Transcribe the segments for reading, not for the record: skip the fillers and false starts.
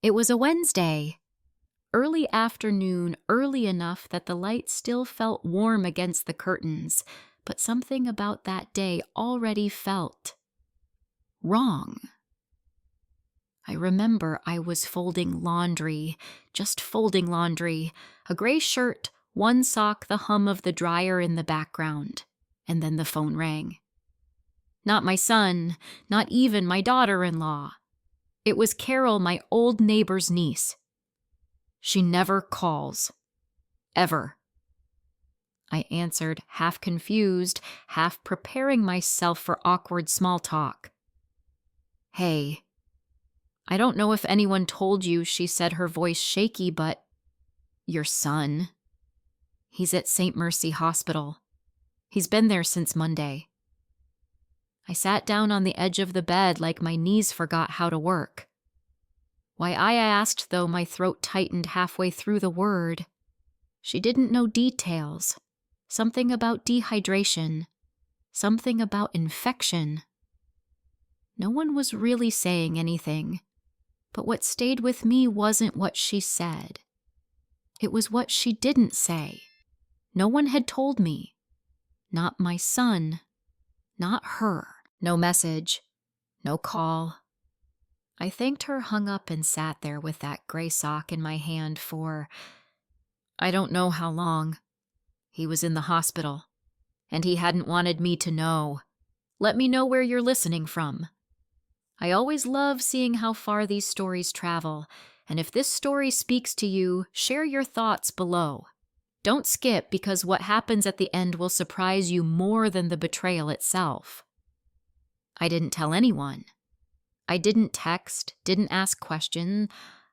It was a Wednesday. Early afternoon, early enough that the light still felt warm against the curtains, but something about that day already felt wrong. I remember I was folding laundry, just folding laundry, a gray shirt, one sock, the hum of the dryer in the background, and then the phone rang. Not my son, not even my daughter-in-law. It was Carol, my old neighbor's niece. She never calls. Ever. I answered, half confused, half preparing myself for awkward small talk. Hey. I don't know if anyone told you, she said, her voice shaky, but your son. He's at St. Mercy Hospital. He's been there since Monday. I sat down on the edge of the bed like my knees forgot how to work. Why, I asked, though my throat tightened halfway through the word. She didn't know details. Something about dehydration. Something about infection. No one was really saying anything, but what stayed with me wasn't what she said. It was what she didn't say. No one had told me. Not my son. Not her. No message. No call. I thanked her, hung up, and sat there with that gray sock in my hand for, I don't know how long. He was in the hospital, and he hadn't wanted me to know. Let me know where you're listening from. I always love seeing how far these stories travel, and if this story speaks to you, share your thoughts below. Don't skip, because what happens at the end will surprise you more than the betrayal itself. I didn't tell anyone. I didn't text, didn't ask questions.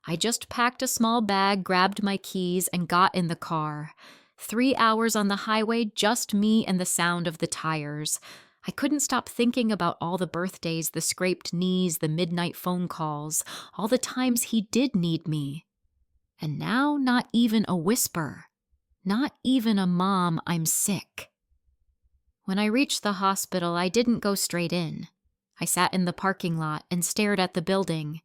I just packed a small bag, grabbed my keys, and got in the car. 3 hours on the highway, just me and the sound of the tires. I couldn't stop thinking about all the birthdays, the scraped knees, the midnight phone calls, all the times he did need me. And now not even a whisper. Not even a mom, I'm sick. When I reached the hospital, I didn't go straight in. I sat in the parking lot and stared at the building.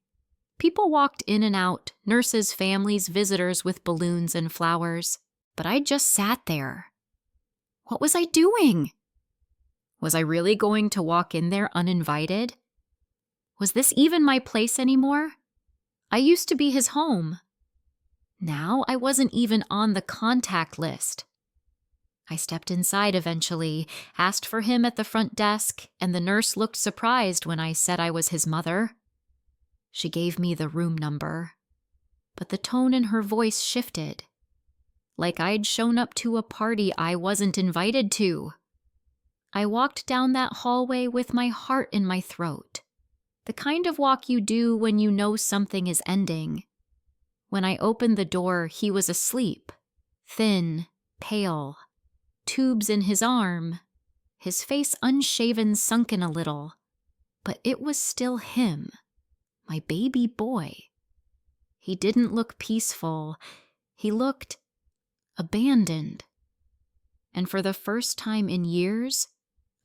People walked in and out, nurses, families, visitors with balloons and flowers. But I just sat there. What was I doing? Was I really going to walk in there uninvited? Was this even my place anymore? I used to be his home. Now I wasn't even on the contact list. I stepped inside eventually, asked for him at the front desk, and the nurse looked surprised when I said I was his mother. She gave me the room number, but the tone in her voice shifted, like I'd shown up to a party I wasn't invited to. I walked down that hallway with my heart in my throat, the kind of walk you do when you know something is ending. When I opened the door, he was asleep, thin, pale, tubes in his arm, his face unshaven, sunken a little, but it was still him, my baby boy. He didn't look peaceful. He looked abandoned. And for the first time in years,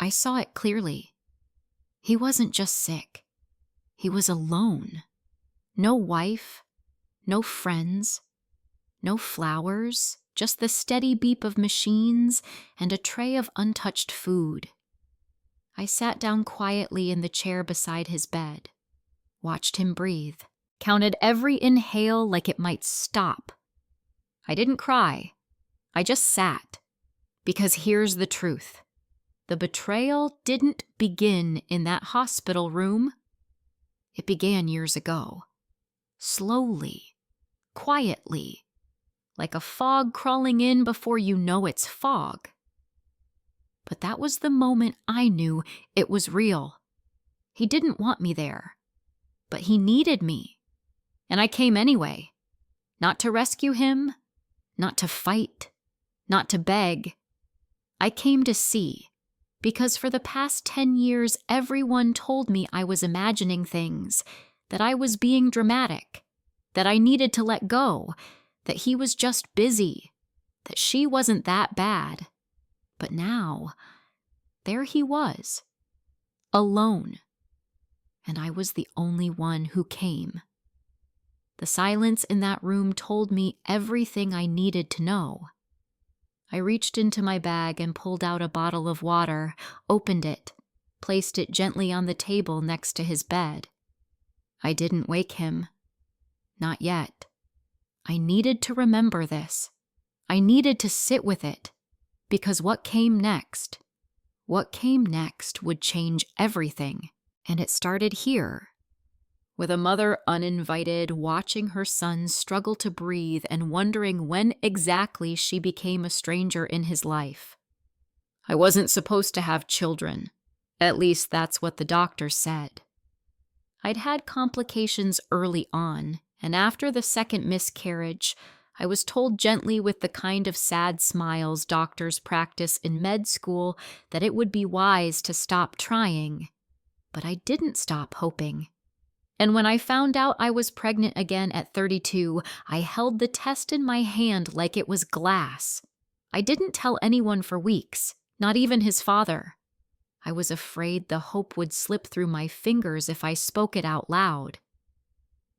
I saw it clearly. He wasn't just sick. He was alone. No wife, no friends, no flowers, just the steady beep of machines and a tray of untouched food. I sat down quietly in the chair beside his bed, watched him breathe, counted every inhale like it might stop. I didn't cry. I just sat. Because here's the truth. The betrayal didn't begin in that hospital room. It began years ago. Slowly, quietly, like a fog crawling in before you know it's fog. But that was the moment I knew it was real. He didn't want me there, but he needed me. And I came anyway. Not to rescue him, not to fight, not to beg. I came to see, because for the past 10 years, everyone told me I was imagining things, that I was being dramatic, that I needed to let go, that he was just busy, that she wasn't that bad. But now, there he was, alone, and I was the only one who came. The silence in that room told me everything I needed to know. I reached into my bag and pulled out a bottle of water, opened it, placed it gently on the table next to his bed. I didn't wake him. Not yet. I needed to remember this. I needed to sit with it, because what came next would change everything. And it started here, with a mother uninvited, watching her son struggle to breathe and wondering when exactly she became a stranger in his life. I wasn't supposed to have children. At least that's what the doctor said. I'd had complications early on, and after the second miscarriage, I was told gently with the kind of sad smiles doctors practice in med school that it would be wise to stop trying. But I didn't stop hoping. And when I found out I was pregnant again at 32, I held the test in my hand like it was glass. I didn't tell anyone for weeks, not even his father. I was afraid the hope would slip through my fingers if I spoke it out loud.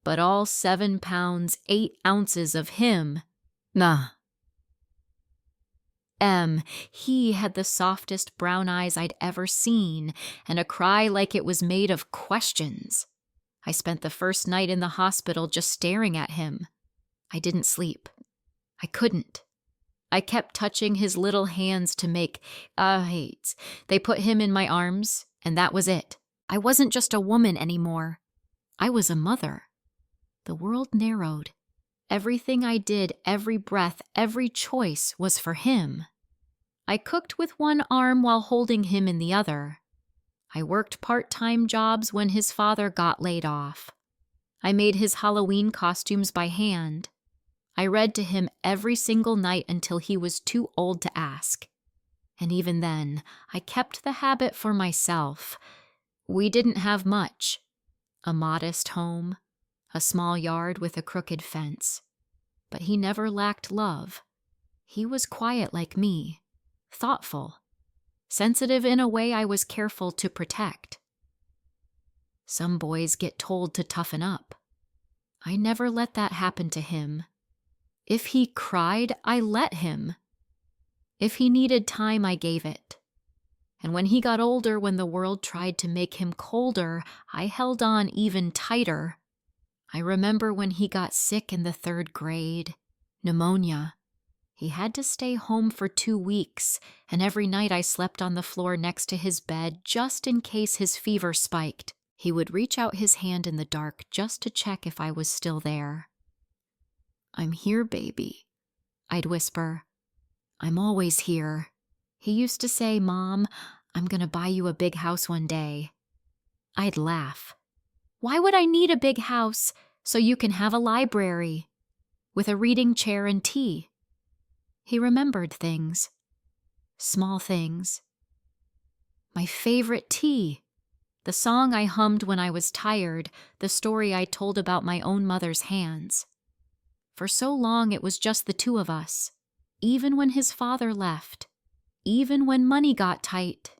But all 7 pounds, 8 ounces of him, nah. He had the softest brown eyes I'd ever seen, and a cry like it was made of questions. I spent the first night in the hospital just staring at him. I didn't sleep. I couldn't. I kept touching his little hands to make hates. They put him in my arms, and that was it. I wasn't just a woman anymore. I was a mother. The world narrowed. Everything I did, every breath, every choice was for him. I cooked with one arm while holding him in the other. I worked part-time jobs when his father got laid off. I made his Halloween costumes by hand. I read to him every single night until he was too old to ask. And even then, I kept the habit for myself. We didn't have much. A modest home, a small yard with a crooked fence. But he never lacked love. He was quiet like me, thoughtful, sensitive in a way I was careful to protect. Some boys get told to toughen up. I never let that happen to him. If he cried, I let him. If he needed time, I gave it. And when he got older, when the world tried to make him colder, I held on even tighter. I remember when he got sick in the 3rd grade, pneumonia. He had to stay home for 2 weeks, and every night I slept on the floor next to his bed just in case his fever spiked. He would reach out his hand in the dark just to check if I was still there. "I'm here, baby," I'd whisper. "I'm always here." He used to say, "Mom, I'm gonna buy you a big house one day." I'd laugh. "Why would I need a big house? So you can have a library with a reading chair and tea." He remembered things. Small things. My favorite tea. The song I hummed when I was tired. The story I told about my own mother's hands. For so long it was just the two of us. Even when his father left. Even when money got tight.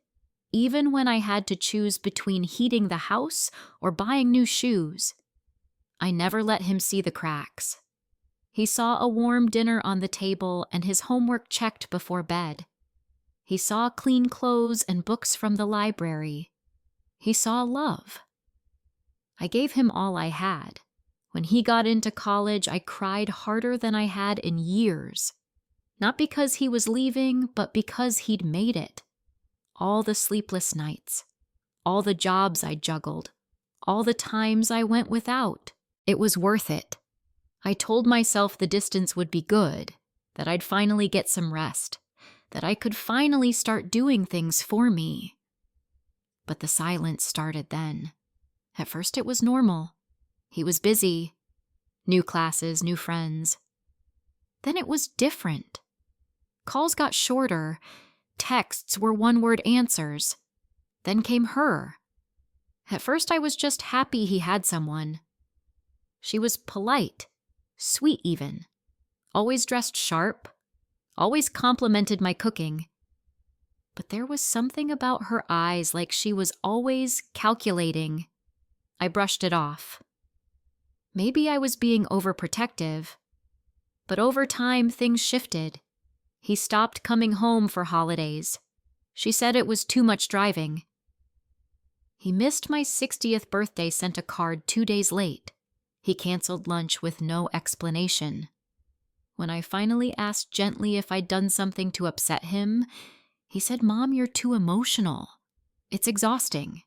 Even when I had to choose between heating the house or buying new shoes. I never let him see the cracks. He saw a warm dinner on the table and his homework checked before bed. He saw clean clothes and books from the library. He saw love. I gave him all I had. When he got into college, I cried harder than I had in years. Not because he was leaving, but because he'd made it. All the sleepless nights, all the jobs I juggled, all the times I went without. It was worth it. I told myself the distance would be good, that I'd finally get some rest, that I could finally start doing things for me. But the silence started then. At first it was normal. He was busy. New classes, new friends. Then it was different. Calls got shorter. Texts were one-word answers. Then came her. At first I was just happy he had someone. She was polite, sweet even, always dressed sharp, always complimented my cooking. But there was something about her eyes like she was always calculating. I brushed it off. Maybe I was being overprotective, but over time things shifted. He stopped coming home for holidays. She said it was too much driving. He missed my 60th birthday, sent a card 2 days late. He canceled lunch with no explanation. When I finally asked gently if I'd done something to upset him, he said, "Mom, you're too emotional. It's exhausting."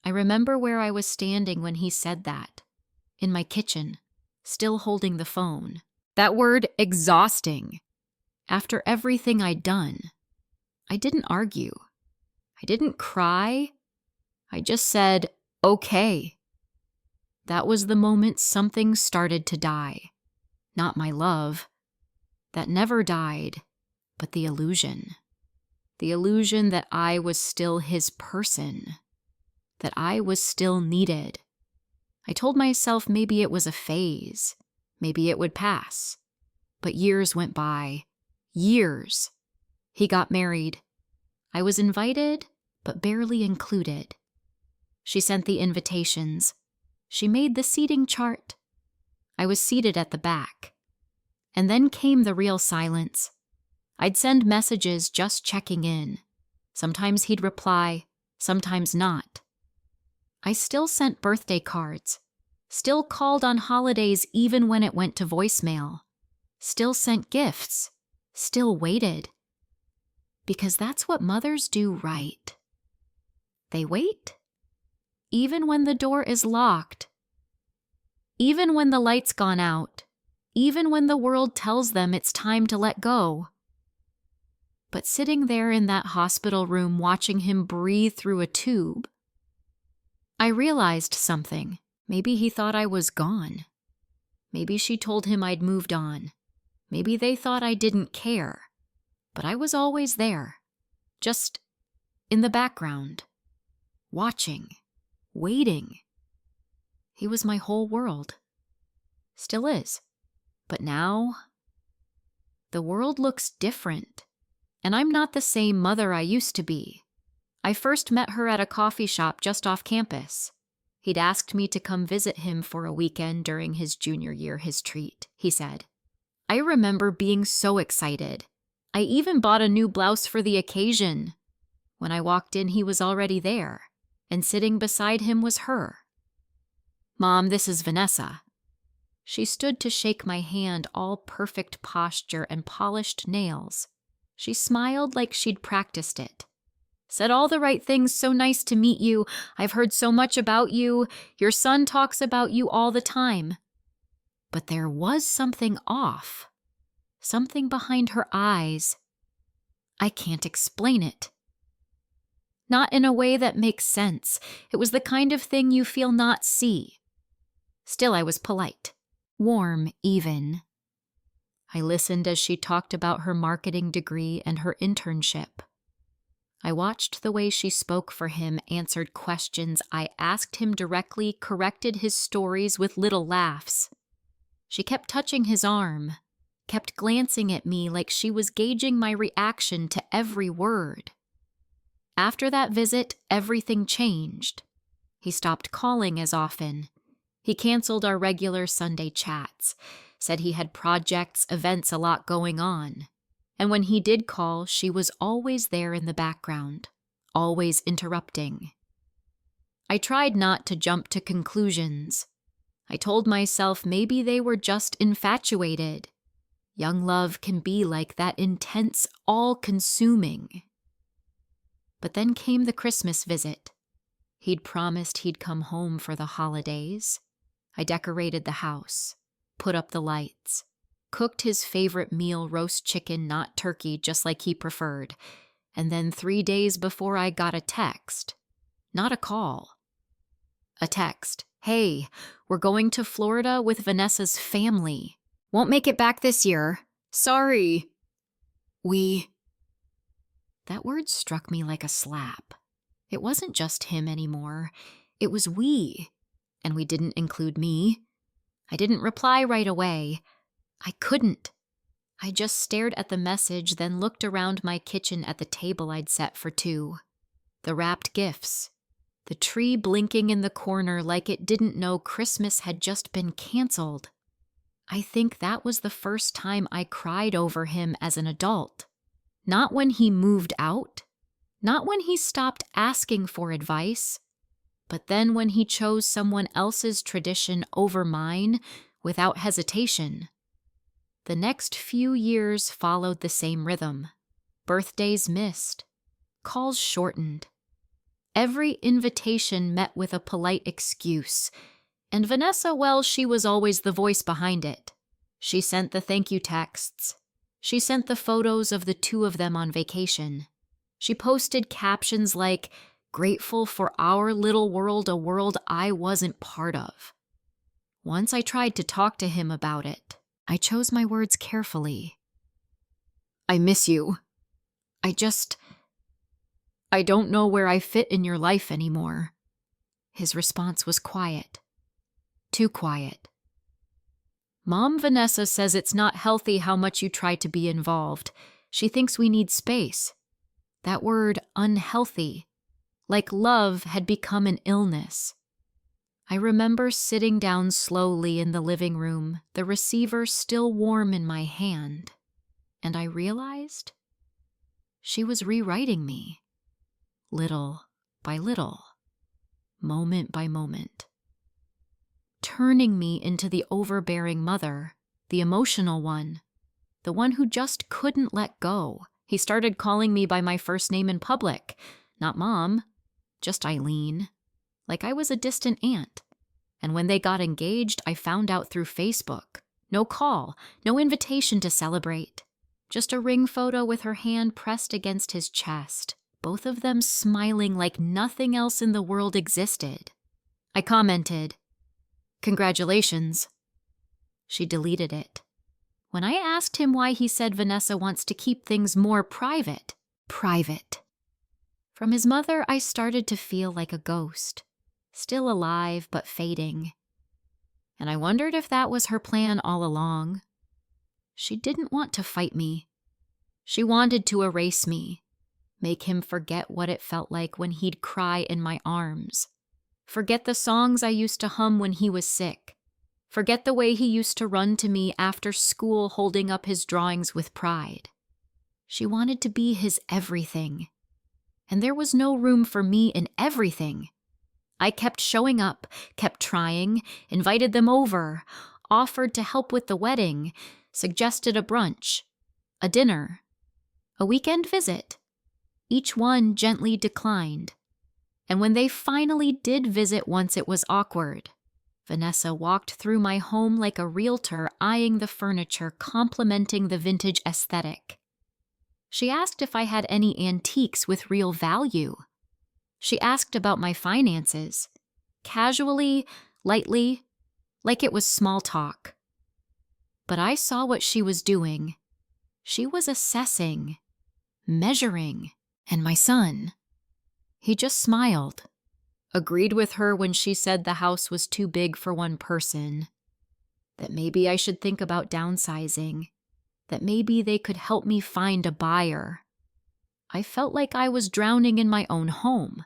I remember where I was standing when he said that. In my kitchen, still holding the phone. That word, exhausting. After everything I'd done, I didn't argue. I didn't cry. I just said, okay. That was the moment something started to die. Not my love. That never died, but the illusion. The illusion that I was still his person. That I was still needed. I told myself maybe it was a phase. Maybe it would pass. But years went by. Years. He got married. I was invited, but barely included. She sent the invitations. She made the seating chart. I was seated at the back. And then came the real silence. I'd send messages just checking in. Sometimes he'd reply, sometimes not. I still sent birthday cards. Still called on holidays even when it went to voicemail. Still sent gifts. Still waited. Because that's what mothers do right. They wait. Even when the door is locked. Even when the light's gone out. Even when the world tells them it's time to let go. But sitting there in that hospital room watching him breathe through a tube, I realized something. Maybe he thought I was gone. Maybe she told him I'd moved on. Maybe they thought I didn't care. But I was always there. Just in the background. Watching. Waiting. He was my whole world. Still is. But now, the world looks different. And I'm not the same mother I used to be. I first met her at a coffee shop just off campus. He'd asked me to come visit him for a weekend during his junior year, his treat, he said. I remember being so excited. I even bought a new blouse for the occasion. When I walked in, he was already there, and sitting beside him was her. "Mom, this is Vanessa." She stood to shake my hand, all perfect posture and polished nails. She smiled like she'd practiced it. "Said all the right things, so nice to meet you. I've heard so much about you. Your son talks about you all the time." But there was something off. Something behind her eyes. I can't explain it. Not in a way that makes sense. It was the kind of thing you feel not see. Still, I was polite. Warm, even. I listened as she talked about her marketing degree and her internship. I watched the way she spoke for him, answered questions I asked him directly, corrected his stories with little laughs. She kept touching his arm, kept glancing at me like she was gauging my reaction to every word. After that visit, everything changed. He stopped calling as often. He canceled our regular Sunday chats, said he had projects, events, a lot going on. And when he did call, she was always there in the background, always interrupting. I tried not to jump to conclusions. I told myself maybe they were just infatuated. Young love can be like that, intense, all-consuming. But then came the Christmas visit. He'd promised he'd come home for the holidays. I decorated the house, put up the lights, cooked his favorite meal, roast chicken, not turkey, just like he preferred. And then 3 days before, I got a text. Not a call. A text. "Hey, we're going to Florida with Vanessa's family. Won't make it back this year. Sorry. That word struck me like a slap. It wasn't just him anymore. It was we. And we didn't include me. I didn't reply right away. I couldn't. I just stared at the message, then looked around my kitchen at the table I'd set for two. The wrapped gifts. the tree blinking in the corner like it didn't know Christmas had just been canceled. I think that was the first time I cried over him as an adult. Not when he moved out, not when he stopped asking for advice, but then when he chose someone else's tradition over mine without hesitation. The next few years followed the same rhythm. Birthdays missed, calls shortened. Every invitation met with a polite excuse, and Vanessa, well, she was always the voice behind it. She sent the thank you texts. She sent the photos of the two of them on vacation. She posted captions like, "Grateful for our little world, a world I wasn't part of." Once I tried to talk to him about it. I chose my words carefully. "I miss you. I don't know where I fit in your life anymore." His response was quiet. Too quiet. "Mom Vanessa says it's not healthy how much you try to be involved. She thinks we need space." That word, unhealthy, like love had become an illness. I remember sitting down slowly in the living room, the receiver still warm in my hand, and I realized she was rewriting me, little by little, moment by moment, turning me into the overbearing mother, the emotional one, the one who just couldn't let go. He started calling me by my first name in public, not Mom, just Eileen, like I was a distant aunt. And when they got engaged, I found out through Facebook. No call, no invitation to celebrate. Just a ring photo with her hand pressed against his chest, both of them smiling like nothing else in the world existed. I commented, "Congratulations." She deleted it. When I asked him why, he said Vanessa wants to keep things more private. Private. From his mother, I started to feel like a ghost. Still alive, but fading. And I wondered if that was her plan all along. She didn't want to fight me. She wanted to erase me, make him forget what it felt like when he'd cry in my arms, forget the songs I used to hum when he was sick, forget the way he used to run to me after school holding up his drawings with pride. She wanted to be his everything, and there was no room for me in everything. I kept showing up, kept trying, invited them over, offered to help with the wedding, suggested a brunch, a dinner, a weekend visit. Each one gently declined. And when they finally did visit once, it was awkward. Vanessa walked through my home like a realtor, eyeing the furniture, complimenting the vintage aesthetic. She asked if I had any antiques with real value. She asked about my finances, casually, lightly, like it was small talk. But I saw what she was doing. She was assessing, measuring, and my son. He just smiled, agreed with her when she said the house was too big for one person, that maybe I should think about downsizing, that maybe they could help me find a buyer. I felt like I was drowning in my own home.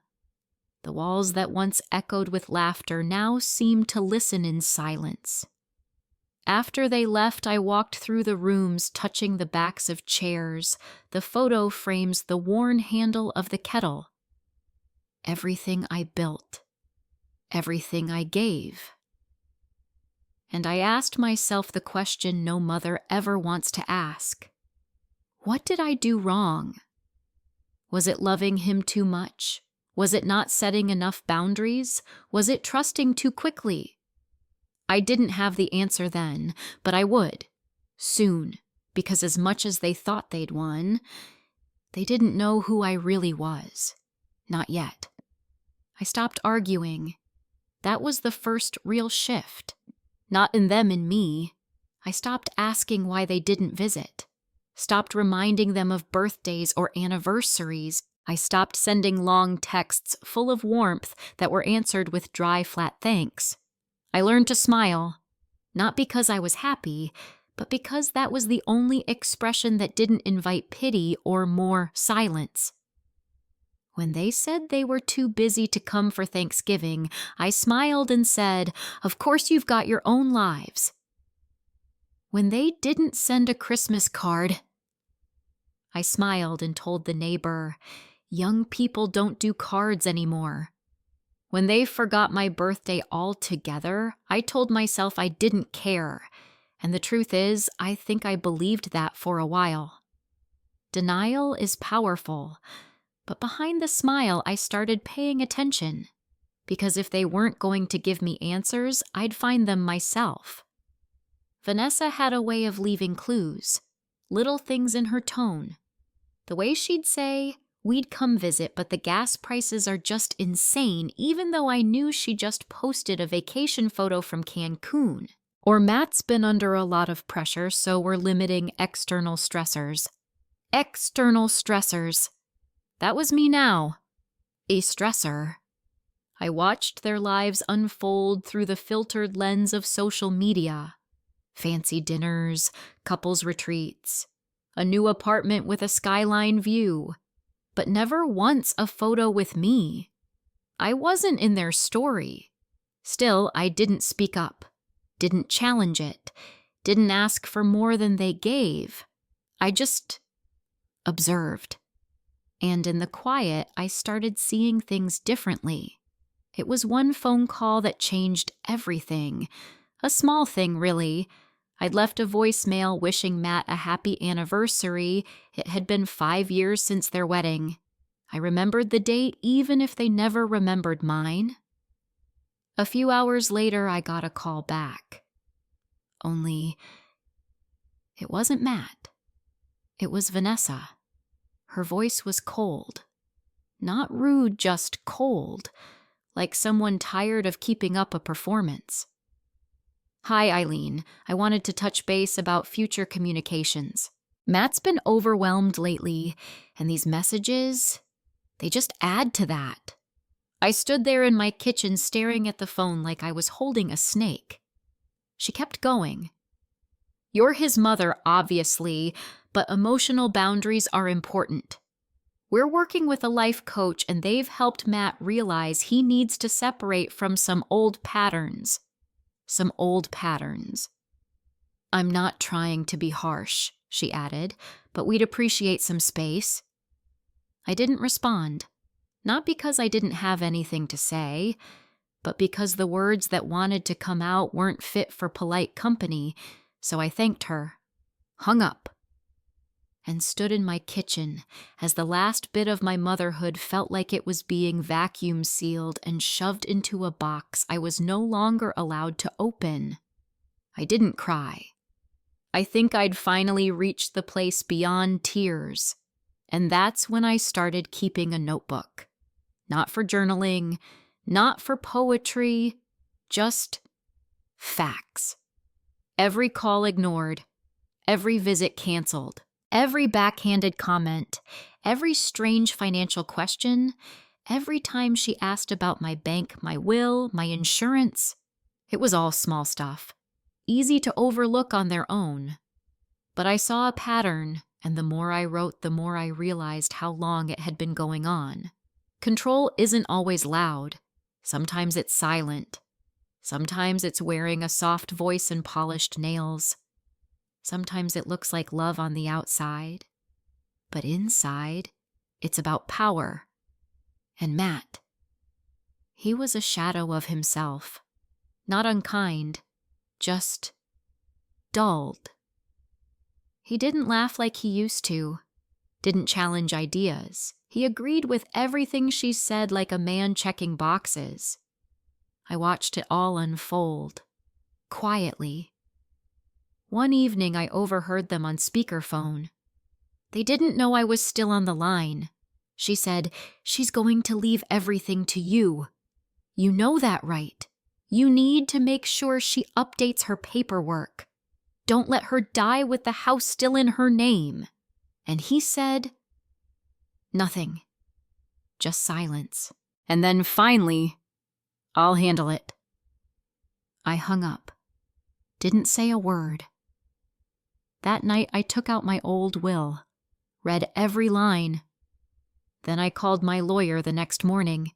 The walls that once echoed with laughter now seemed to listen in silence. After they left, I walked through the rooms, touching the backs of chairs, the photo frames, the worn handle of the kettle. Everything I built, everything I gave. And I asked myself the question no mother ever wants to ask. What did I do wrong? Was it loving him too much? Was it not setting enough boundaries? Was it trusting too quickly? I didn't have the answer then, but I would, soon, because as much as they thought they'd won, they didn't know who I really was. Not yet. I stopped arguing. That was the first real shift. Not in them and me. I stopped asking why they didn't visit. Stopped reminding them of birthdays or anniversaries. I stopped sending long texts full of warmth that were answered with dry, flat thanks. I learned to smile, not because I was happy, but because that was the only expression that didn't invite pity or more silence. When they said they were too busy to come for Thanksgiving, I smiled and said, "Of course you've got your own lives." When they didn't send a Christmas card, I smiled and told the neighbor, "Young people don't do cards anymore." When they forgot my birthday altogether, I told myself I didn't care. And the truth is, I think I believed that for a while. Denial is powerful, but behind the smile, I started paying attention. Because if they weren't going to give me answers, I'd find them myself. Vanessa had a way of leaving clues, little things in her tone. The way she'd say, "We'd come visit, but the gas prices are just insane," even though I knew she just posted a vacation photo from Cancun. Or Matt's been under a lot of pressure, so we're limiting external stressors. External stressors. That was me now. A stressor. I watched their lives unfold through the filtered lens of social media. Fancy dinners, couples retreats, a new apartment with a skyline view, but never once a photo with me. I wasn't in their story. Still, I didn't speak up, didn't challenge it, didn't ask for more than they gave. I just observed. And in the quiet, I started seeing things differently. It was one phone call that changed everything. A small thing, really. I'd left a voicemail wishing Matt a happy anniversary. It had been 5 years since their wedding. I remembered the date even if they never remembered mine. A few hours later, I got a call back. Only, it wasn't Matt. It was Vanessa. Her voice was cold. Not rude, just cold. Like someone tired of keeping up a performance. "Hi, Eileen. I wanted to touch base about future communications. Matt's been overwhelmed lately, and these messages, they just add to that." I stood there in my kitchen staring at the phone like I was holding a snake. She kept going. "You're his mother, obviously, but emotional boundaries are important. We're working with a life coach, and they've helped Matt realize he needs to separate from some old patterns. Some old patterns. I'm not trying to be harsh," she added, "but we'd appreciate some space." I didn't respond. Not because I didn't have anything to say, but because the words that wanted to come out weren't fit for polite company, so I thanked her, hung up, and stood in my kitchen as the last bit of my motherhood felt like it was being vacuum sealed and shoved into a box I was no longer allowed to open. I didn't cry. I think I'd finally reached the place beyond tears, and that's when I started keeping a notebook. Not for journaling, not for poetry, just facts. Every call ignored, every visit canceled, every backhanded comment, every strange financial question, every time she asked about my bank, my will, my insurance. It was all small stuff, easy to overlook on their own. But I saw a pattern, and the more I wrote, the more I realized how long it had been going on. Control isn't always loud. Sometimes it's silent. Sometimes it's wearing a soft voice and polished nails. Sometimes it looks like love on the outside. But inside, it's about power. And Matt, he was a shadow of himself. Not unkind, just dulled. He didn't laugh like he used to, didn't challenge ideas. He agreed with everything she said like a man checking boxes. I watched it all unfold, quietly. One evening I overheard them on speakerphone. They didn't know I was still on the line. She said, "She's going to leave everything to you. You know that, right? You need to make sure she updates her paperwork. Don't let her die with the house still in her name." And he said, nothing. Just silence. And then finally, "I'll handle it." I hung up. Didn't say a word. That night I took out my old will, read every line. Then I called my lawyer the next morning.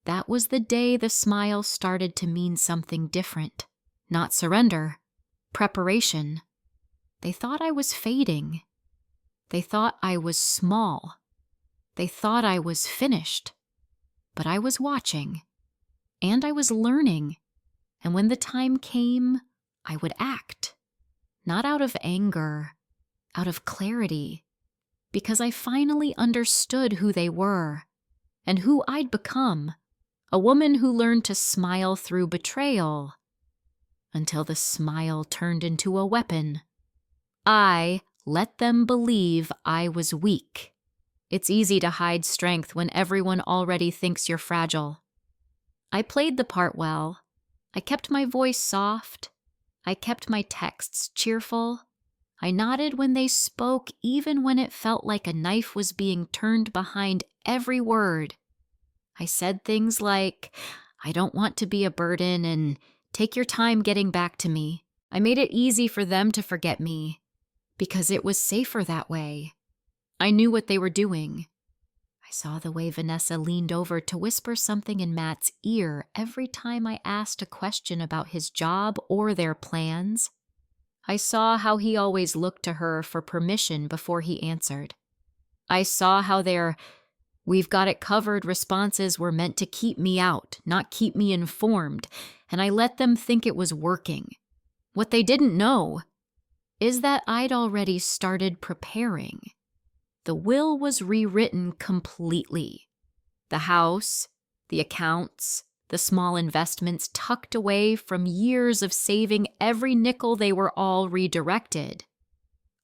That was the day the smile started to mean something different. Not surrender. Preparation. They thought I was fading. They thought I was small. They thought I was finished. But I was watching. And I was learning. And when the time came, I would act. Not out of anger, out of clarity. Because I finally understood who they were and who I'd become. A woman who learned to smile through betrayal until the smile turned into a weapon. I let them believe I was weak. It's easy to hide strength when everyone already thinks you're fragile. I played the part well. I kept my voice soft. I kept my texts cheerful. I nodded when they spoke, even when it felt like a knife was being turned behind every word. I said things like, I don't want to be a burden and take your time getting back to me. I made it easy for them to forget me because it was safer that way. I knew what they were doing. I saw the way Vanessa leaned over to whisper something in Matt's ear every time I asked a question about his job or their plans. I saw how he always looked to her for permission before he answered. I saw how their "we've got it covered" responses were meant to keep me out, not keep me informed, and I let them think it was working. What they didn't know is that I'd already started preparing. The will was rewritten completely. The house, the accounts, the small investments tucked away from years of saving every nickel, they were all redirected.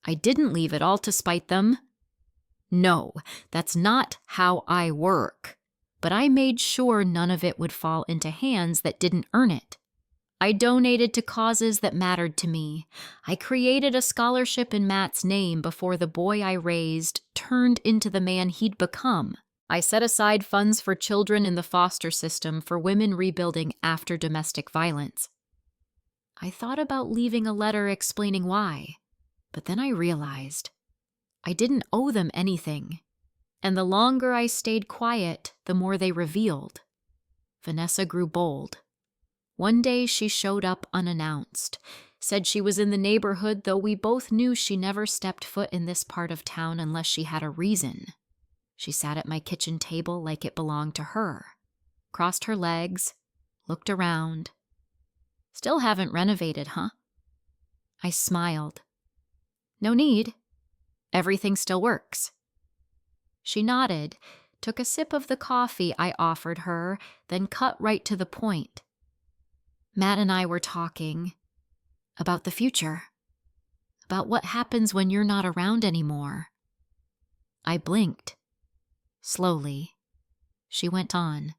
I didn't leave it all to spite them. No, that's not how I work. But I made sure none of it would fall into hands that didn't earn it. I donated to causes that mattered to me. I created a scholarship in Matt's name before the boy I raised turned into the man he'd become. I set aside funds for children in the foster system for women rebuilding after domestic violence. I thought about leaving a letter explaining why, but then I realized I didn't owe them anything. And the longer I stayed quiet, the more they revealed. Vanessa grew bold. One day she showed up unannounced, said she was in the neighborhood, though we both knew she never stepped foot in this part of town unless she had a reason. She sat at my kitchen table like it belonged to her, crossed her legs, looked around. Still haven't renovated, huh? I smiled. No need. Everything still works. She nodded, took a sip of the coffee I offered her, then cut right to the point. Matt and I were talking about the future, about what happens when you're not around anymore. I blinked. Slowly. She went on.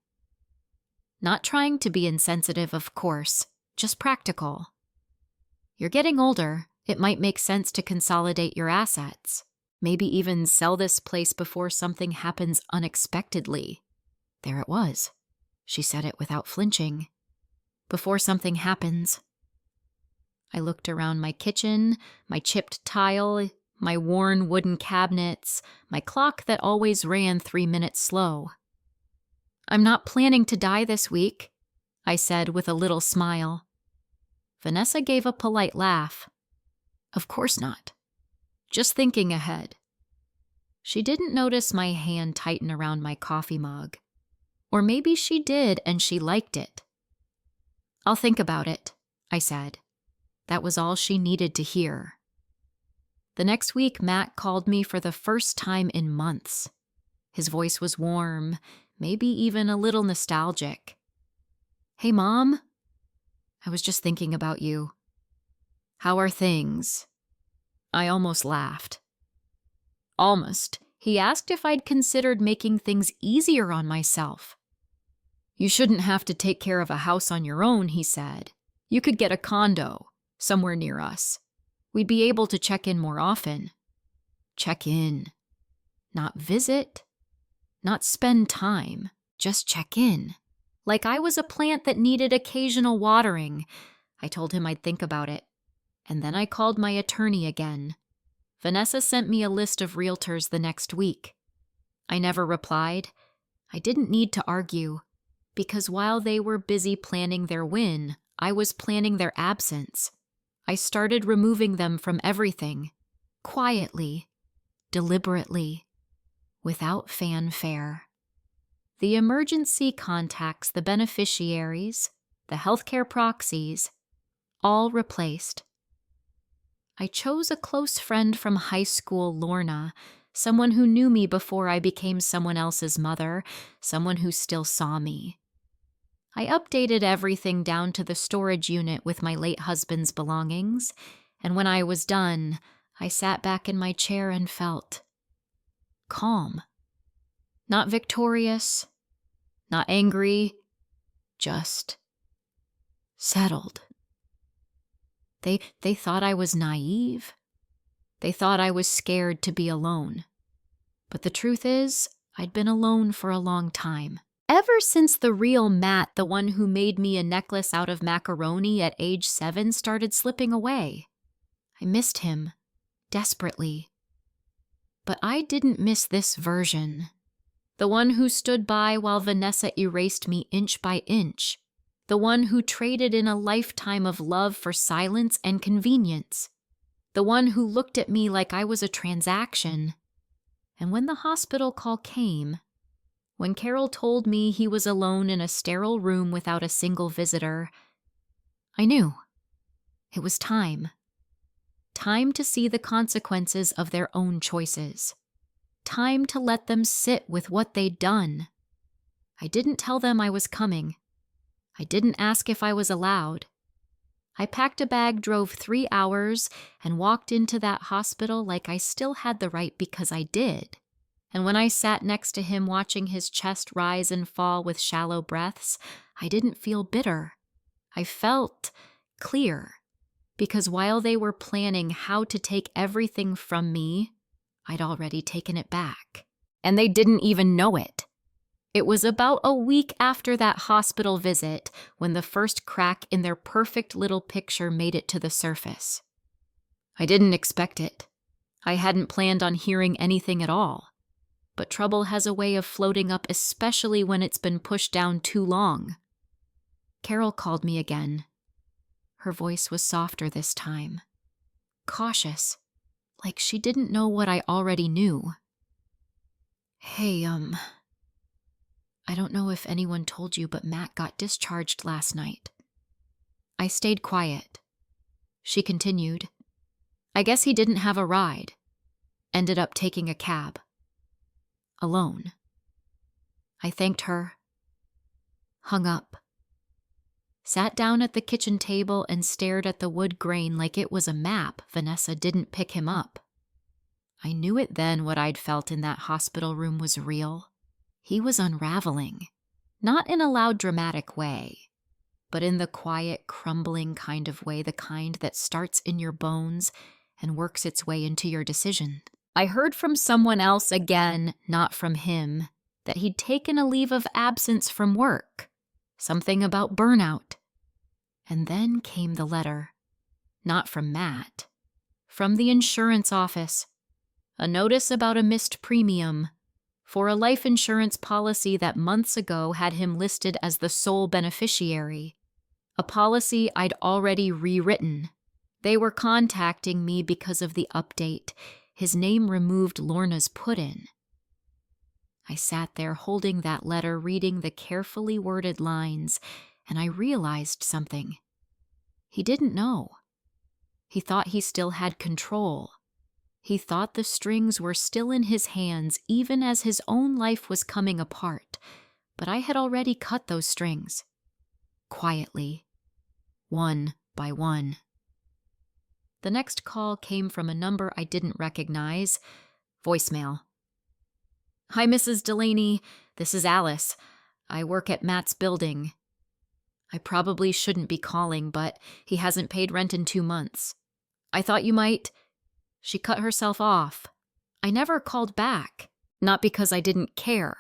Not trying to be insensitive, of course, just practical. You're getting older. It might make sense to consolidate your assets. Maybe even sell this place before something happens unexpectedly. There it was. She said it without flinching. Before something happens. I looked around my kitchen, my chipped tile, my worn wooden cabinets, my clock that always ran 3 minutes slow. I'm not planning to die this week, I said with a little smile. Vanessa gave a polite laugh. Of course not. Just thinking ahead. She didn't notice my hand tighten around my coffee mug. Or maybe she did and she liked it. I'll think about it, I said. That was all she needed to hear. The next week, Matt called me for the first time in months. His voice was warm, maybe even a little nostalgic. Hey, Mom. I was just thinking about you. How are things? I almost laughed. Almost. He asked if I'd considered making things easier on myself. You shouldn't have to take care of a house on your own, he said. You could get a condo somewhere near us. We'd be able to check in more often. Check in. Not visit. Not spend time. Just check in. Like I was a plant that needed occasional watering. I told him I'd think about it. And then I called my attorney again. Vanessa sent me a list of realtors the next week. I never replied. I didn't need to argue, because while they were busy planning their win, I was planning their absence. I started removing them from everything, quietly, deliberately, without fanfare. The emergency contacts, the beneficiaries, the healthcare proxies, all replaced. I chose a close friend from high school, Lorna, someone who knew me before I became someone else's mother, someone who still saw me. I updated everything down to the storage unit with my late husband's belongings, and when I was done, I sat back in my chair and felt calm. Not victorious, not angry, just settled. They thought I was naive. They thought I was scared to be alone. But the truth is, I'd been alone for a long time. Ever since the real Matt, the one who made me a necklace out of macaroni at age 7, started slipping away. I missed him, desperately. But I didn't miss this version. The one who stood by while Vanessa erased me inch by inch. The one who traded in a lifetime of love for silence and convenience. The one who looked at me like I was a transaction. And when the hospital call came, when Carol told me he was alone in a sterile room without a single visitor, I knew. It was time. Time to see the consequences of their own choices. Time to let them sit with what they'd done. I didn't tell them I was coming. I didn't ask if I was allowed. I packed a bag, drove 3 hours, and walked into that hospital like I still had the right because I did. And when I sat next to him watching his chest rise and fall with shallow breaths, I didn't feel bitter. I felt clear, because while they were planning how to take everything from me, I'd already taken it back. And they didn't even know it. It was about a week after that hospital visit when the first crack in their perfect little picture made it to the surface. I didn't expect it. I hadn't planned on hearing anything at all. But trouble has a way of floating up, especially when it's been pushed down too long. Carol called me again. Her voice was softer this time. Cautious, like she didn't know what I already knew. Hey, I don't know if anyone told you, but Matt got discharged last night. I stayed quiet. She continued. I guess he didn't have a ride. Ended up taking a cab. Alone. I thanked her. Hung up. Sat down at the kitchen table and stared at the wood grain like it was a map. Vanessa didn't pick him up. I knew it then what I'd felt in that hospital room was real. He was unraveling. Not in a loud, dramatic way, but in the quiet, crumbling kind of way, the kind that starts in your bones and works its way into your decision. I heard from someone else again, not from him, that he'd taken a leave of absence from work. Something about burnout. And then came the letter. Not from Matt. From the insurance office. A notice about a missed premium for a life insurance policy that months ago had him listed as the sole beneficiary. A policy I'd already rewritten. They were contacting me because of the update. His name removed Lorna's put-in. I sat there holding that letter, reading the carefully worded lines, and I realized something. He didn't know. He thought he still had control. He thought the strings were still in his hands, even as his own life was coming apart. But I had already cut those strings. Quietly. One by one. The next call came from a number I didn't recognize. Voicemail. Hi, Mrs. Delaney. This is Alice. I work at Matt's building. I probably shouldn't be calling, but he hasn't paid rent in 2 months. I thought you might... She cut herself off. I never called back, not because I didn't care,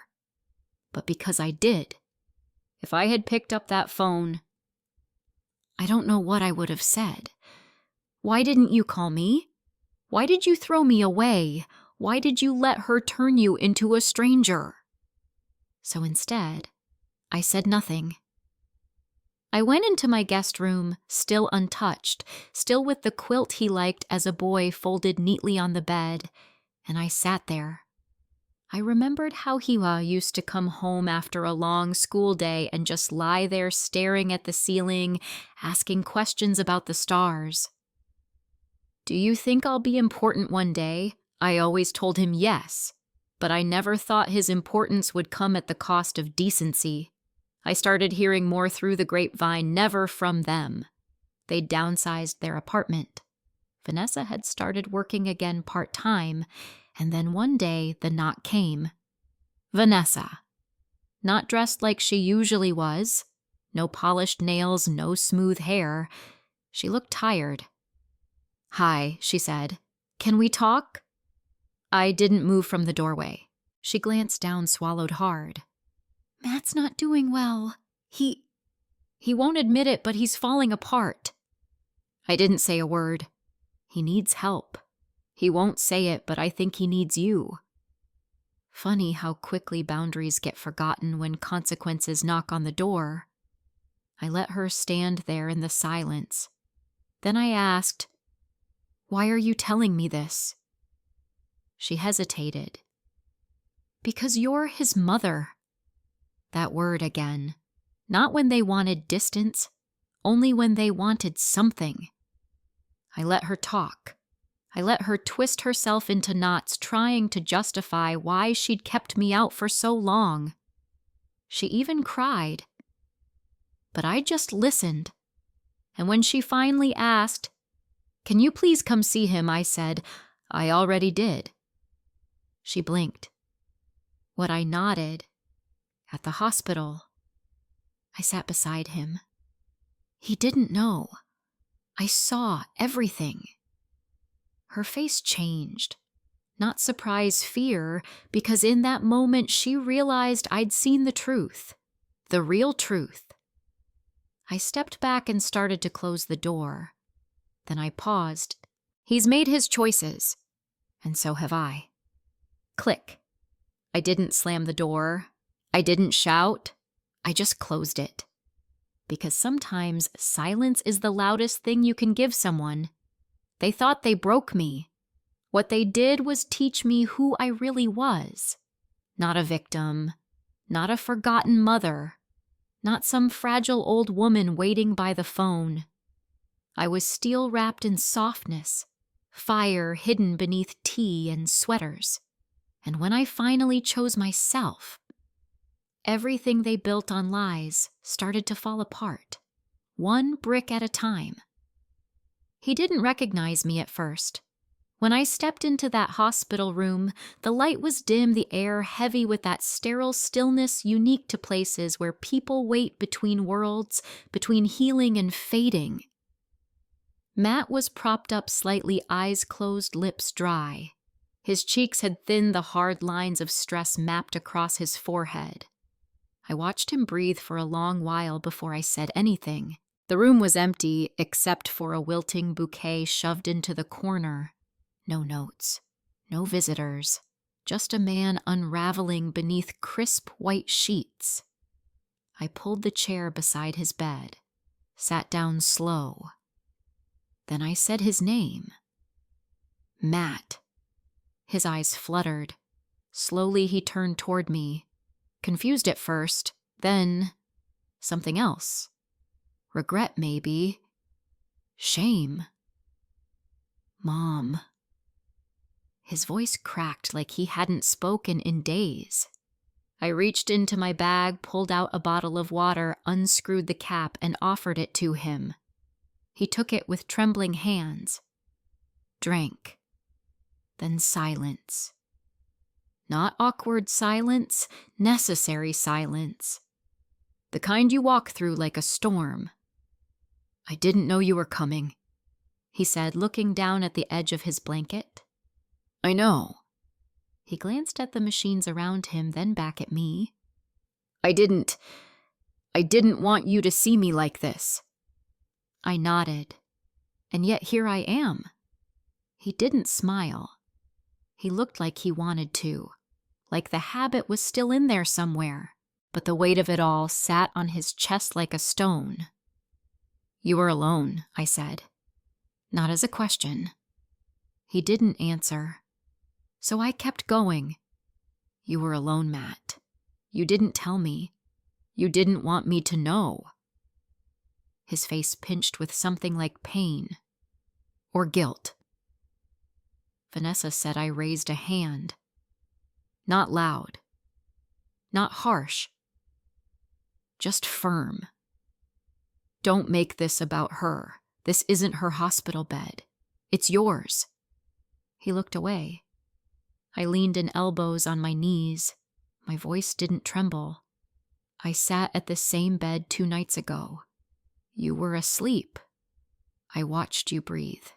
but because I did. If I had picked up that phone, I don't know what I would have said. Why didn't you call me? Why did you throw me away? Why did you let her turn you into a stranger?" So instead, I said nothing. I went into my guest room, still untouched, still with the quilt he liked as a boy folded neatly on the bed, and I sat there. I remembered how Hiwa used to come home after a long school day and just lie there staring at the ceiling, asking questions about the stars. "Do you think I'll be important one day?" I always told him yes, but I never thought his importance would come at the cost of decency. I started hearing more through the grapevine, never from them. They'd downsized their apartment. Vanessa had started working again part-time, and then one day the knock came. Vanessa. Not dressed like she usually was. No polished nails, no smooth hair. She looked tired. "Hi," she said. "Can we talk?" I didn't move from the doorway. She glanced down, swallowed hard. "Matt's not doing well. He won't admit it, but he's falling apart." I didn't say a word. He needs help. He won't say it, but I think he needs you. Funny how quickly boundaries get forgotten when consequences knock on the door. I let her stand there in the silence. Then I asked, "Why are you telling me this?" She hesitated. "Because you're his mother." That word again. Not when they wanted distance, only when they wanted something. I let her talk. I let her twist herself into knots, trying to justify why she'd kept me out for so long. She even cried. But I just listened. And when she finally asked, "Can you please come see him?" I said, "I already did." She blinked. What I nodded. At the hospital. I sat beside him. He didn't know. I saw everything. Her face changed. Not surprise, fear, because in that moment she realized I'd seen the truth. The real truth. I stepped back and started to close the door. Then I paused. He's made his choices. And so have I. Click. I didn't slam the door. I didn't shout. I just closed it. Because sometimes silence is the loudest thing you can give someone. They thought they broke me. What they did was teach me who I really was. Not a victim. Not a forgotten mother. Not some fragile old woman waiting by the phone. I was steel wrapped in softness. Fire hidden beneath tea and sweaters. And when I finally chose myself, everything they built on lies started to fall apart, one brick at a time. He didn't recognize me at first. When I stepped into that hospital room, the light was dim, the air heavy with that sterile stillness unique to places where people wait between worlds, between healing and fading. Matt was propped up slightly, eyes closed, lips dry. His cheeks had thinned, the hard lines of stress mapped across his forehead. I watched him breathe for a long while before I said anything. The room was empty, except for a wilting bouquet shoved into the corner. No notes, no visitors, just a man unraveling beneath crisp white sheets. I pulled the chair beside his bed, sat down slow. Then I said his name. Matt. His eyes fluttered. Slowly he turned toward me. Confused at first, then something else. Regret, maybe. Shame. Mom. His voice cracked like he hadn't spoken in days. I reached into my bag, pulled out a bottle of water, unscrewed the cap, and offered it to him. He took it with trembling hands. Drank. Then silence. Not awkward silence, necessary silence. The kind you walk through like a storm. "I didn't know you were coming," he said, looking down at the edge of his blanket. "I know." He glanced at the machines around him, then back at me. I didn't want you to see me like this." I nodded. And yet here I am. He didn't smile. He looked like he wanted to, like the habit was still in there somewhere, but the weight of it all sat on his chest like a stone. "You were alone," I said, not as a question. He didn't answer, so I kept going. "You were alone, Matt. You didn't tell me. You didn't want me to know." His face pinched with something like pain or guilt. Vanessa said I raised a hand. Not loud. Not harsh. Just firm. "Don't make this about her. This isn't her hospital bed. It's yours." He looked away. I leaned in elbows on my knees. My voice didn't tremble. "I sat at the same bed 2 nights ago. You were asleep. I watched you breathe.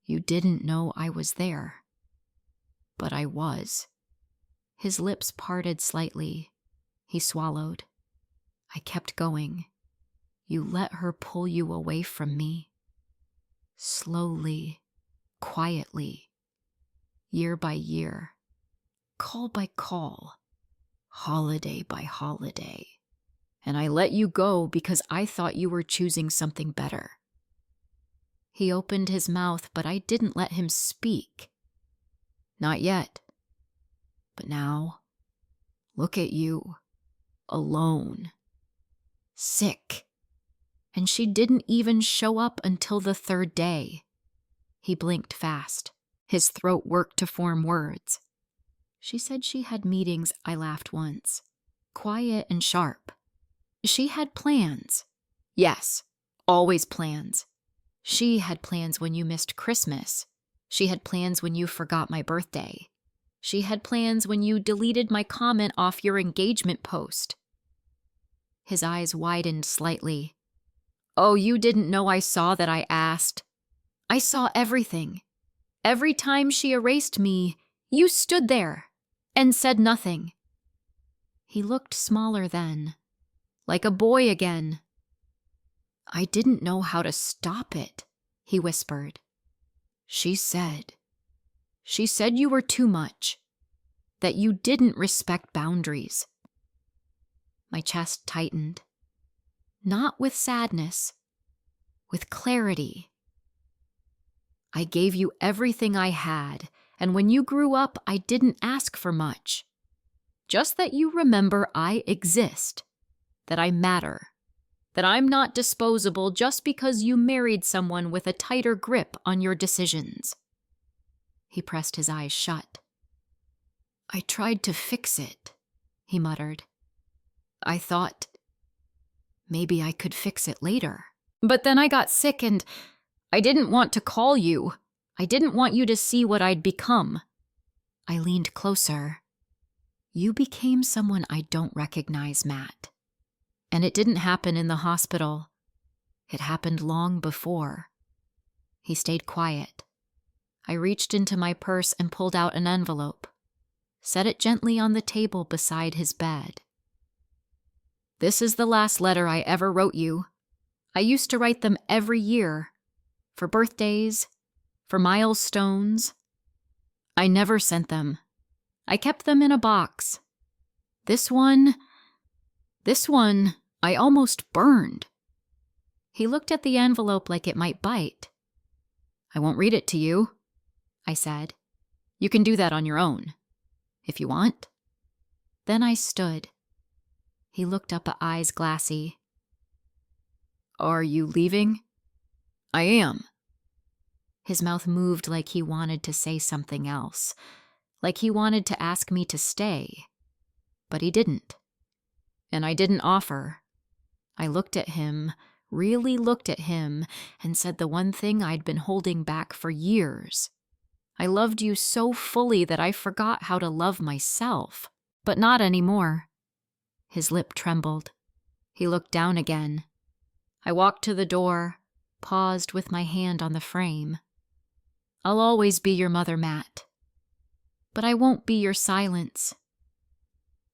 You didn't know I was there. But I was." His lips parted slightly. He swallowed. I kept going. "You let her pull you away from me. Slowly, quietly, year by year, call by call, holiday by holiday. And I let you go because I thought you were choosing something better." He opened his mouth, but I didn't let him speak. "Not yet. But now, look at you, alone, sick. And she didn't even show up until the 3rd day." He blinked fast. His throat worked to form words. "She said she had meetings," I laughed once. Quiet and sharp. "She had plans." "Yes, always plans. She had plans when you missed Christmas. She had plans when you forgot my birthday. She had plans when you deleted my comment off your engagement post." His eyes widened slightly. "Oh, you didn't know I saw that I asked. I saw everything. Every time she erased me, you stood there and said nothing." He looked smaller then, like a boy again. "I didn't know how to stop it," he whispered. She said you were too much, that you didn't respect boundaries." My chest tightened. Not with sadness, with clarity. "I gave you everything I had, and when you grew up, I didn't ask for much. Just that you remember I exist, that I matter, that I'm not disposable just because you married someone with a tighter grip on your decisions." He pressed his eyes shut. "I tried to fix it," he muttered. "I thought maybe I could fix it later. But then I got sick and I didn't want to call you. I didn't want you to see what I'd become." I leaned closer. "You became someone I don't recognize, Matt. And it didn't happen in the hospital. It happened long before." He stayed quiet. I reached into my purse and pulled out an envelope, set it gently on the table beside his bed. "This is the last letter I ever wrote you. I used to write them every year, for birthdays, for milestones. I never sent them. I kept them in a box. This one, I almost burned." He looked at the envelope like it might bite. "I won't read it to you," I said. "You can do that on your own, if you want." Then I stood. He looked up at eyes glassy. "Are you leaving?" "I am." His mouth moved like he wanted to say something else, like he wanted to ask me to stay. But he didn't. And I didn't offer. I looked at him, really looked at him, and said the one thing I'd been holding back for years. "I loved you so fully that I forgot how to love myself. But not anymore." His lip trembled. He looked down again. I walked to the door, paused with my hand on the frame. "I'll always be your mother, Matt. But I won't be your silence."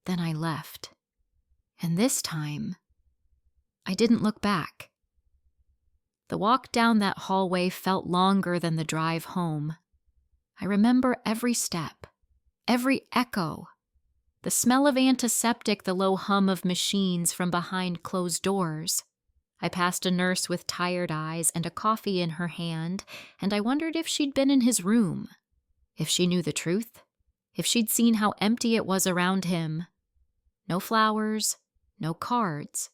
Then I left. And this time, I didn't look back. The walk down that hallway felt longer than the drive home. I remember every step, every echo, the smell of antiseptic, the low hum of machines from behind closed doors. I passed a nurse with tired eyes and a coffee in her hand, and I wondered if she'd been in his room, if she knew the truth, if she'd seen how empty it was around him. No flowers, no cards,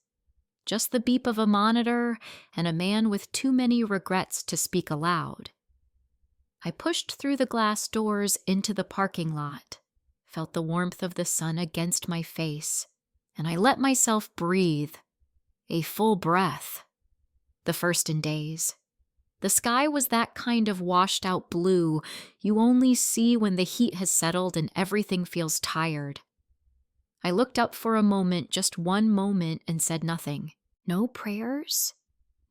just the beep of a monitor and a man with too many regrets to speak aloud. I pushed through the glass doors into the parking lot, felt the warmth of the sun against my face, and I let myself breathe. A full breath. The first in days. The sky was that kind of washed-out blue you only see when the heat has settled and everything feels tired. I looked up for a moment, just one moment, and said nothing. No prayers,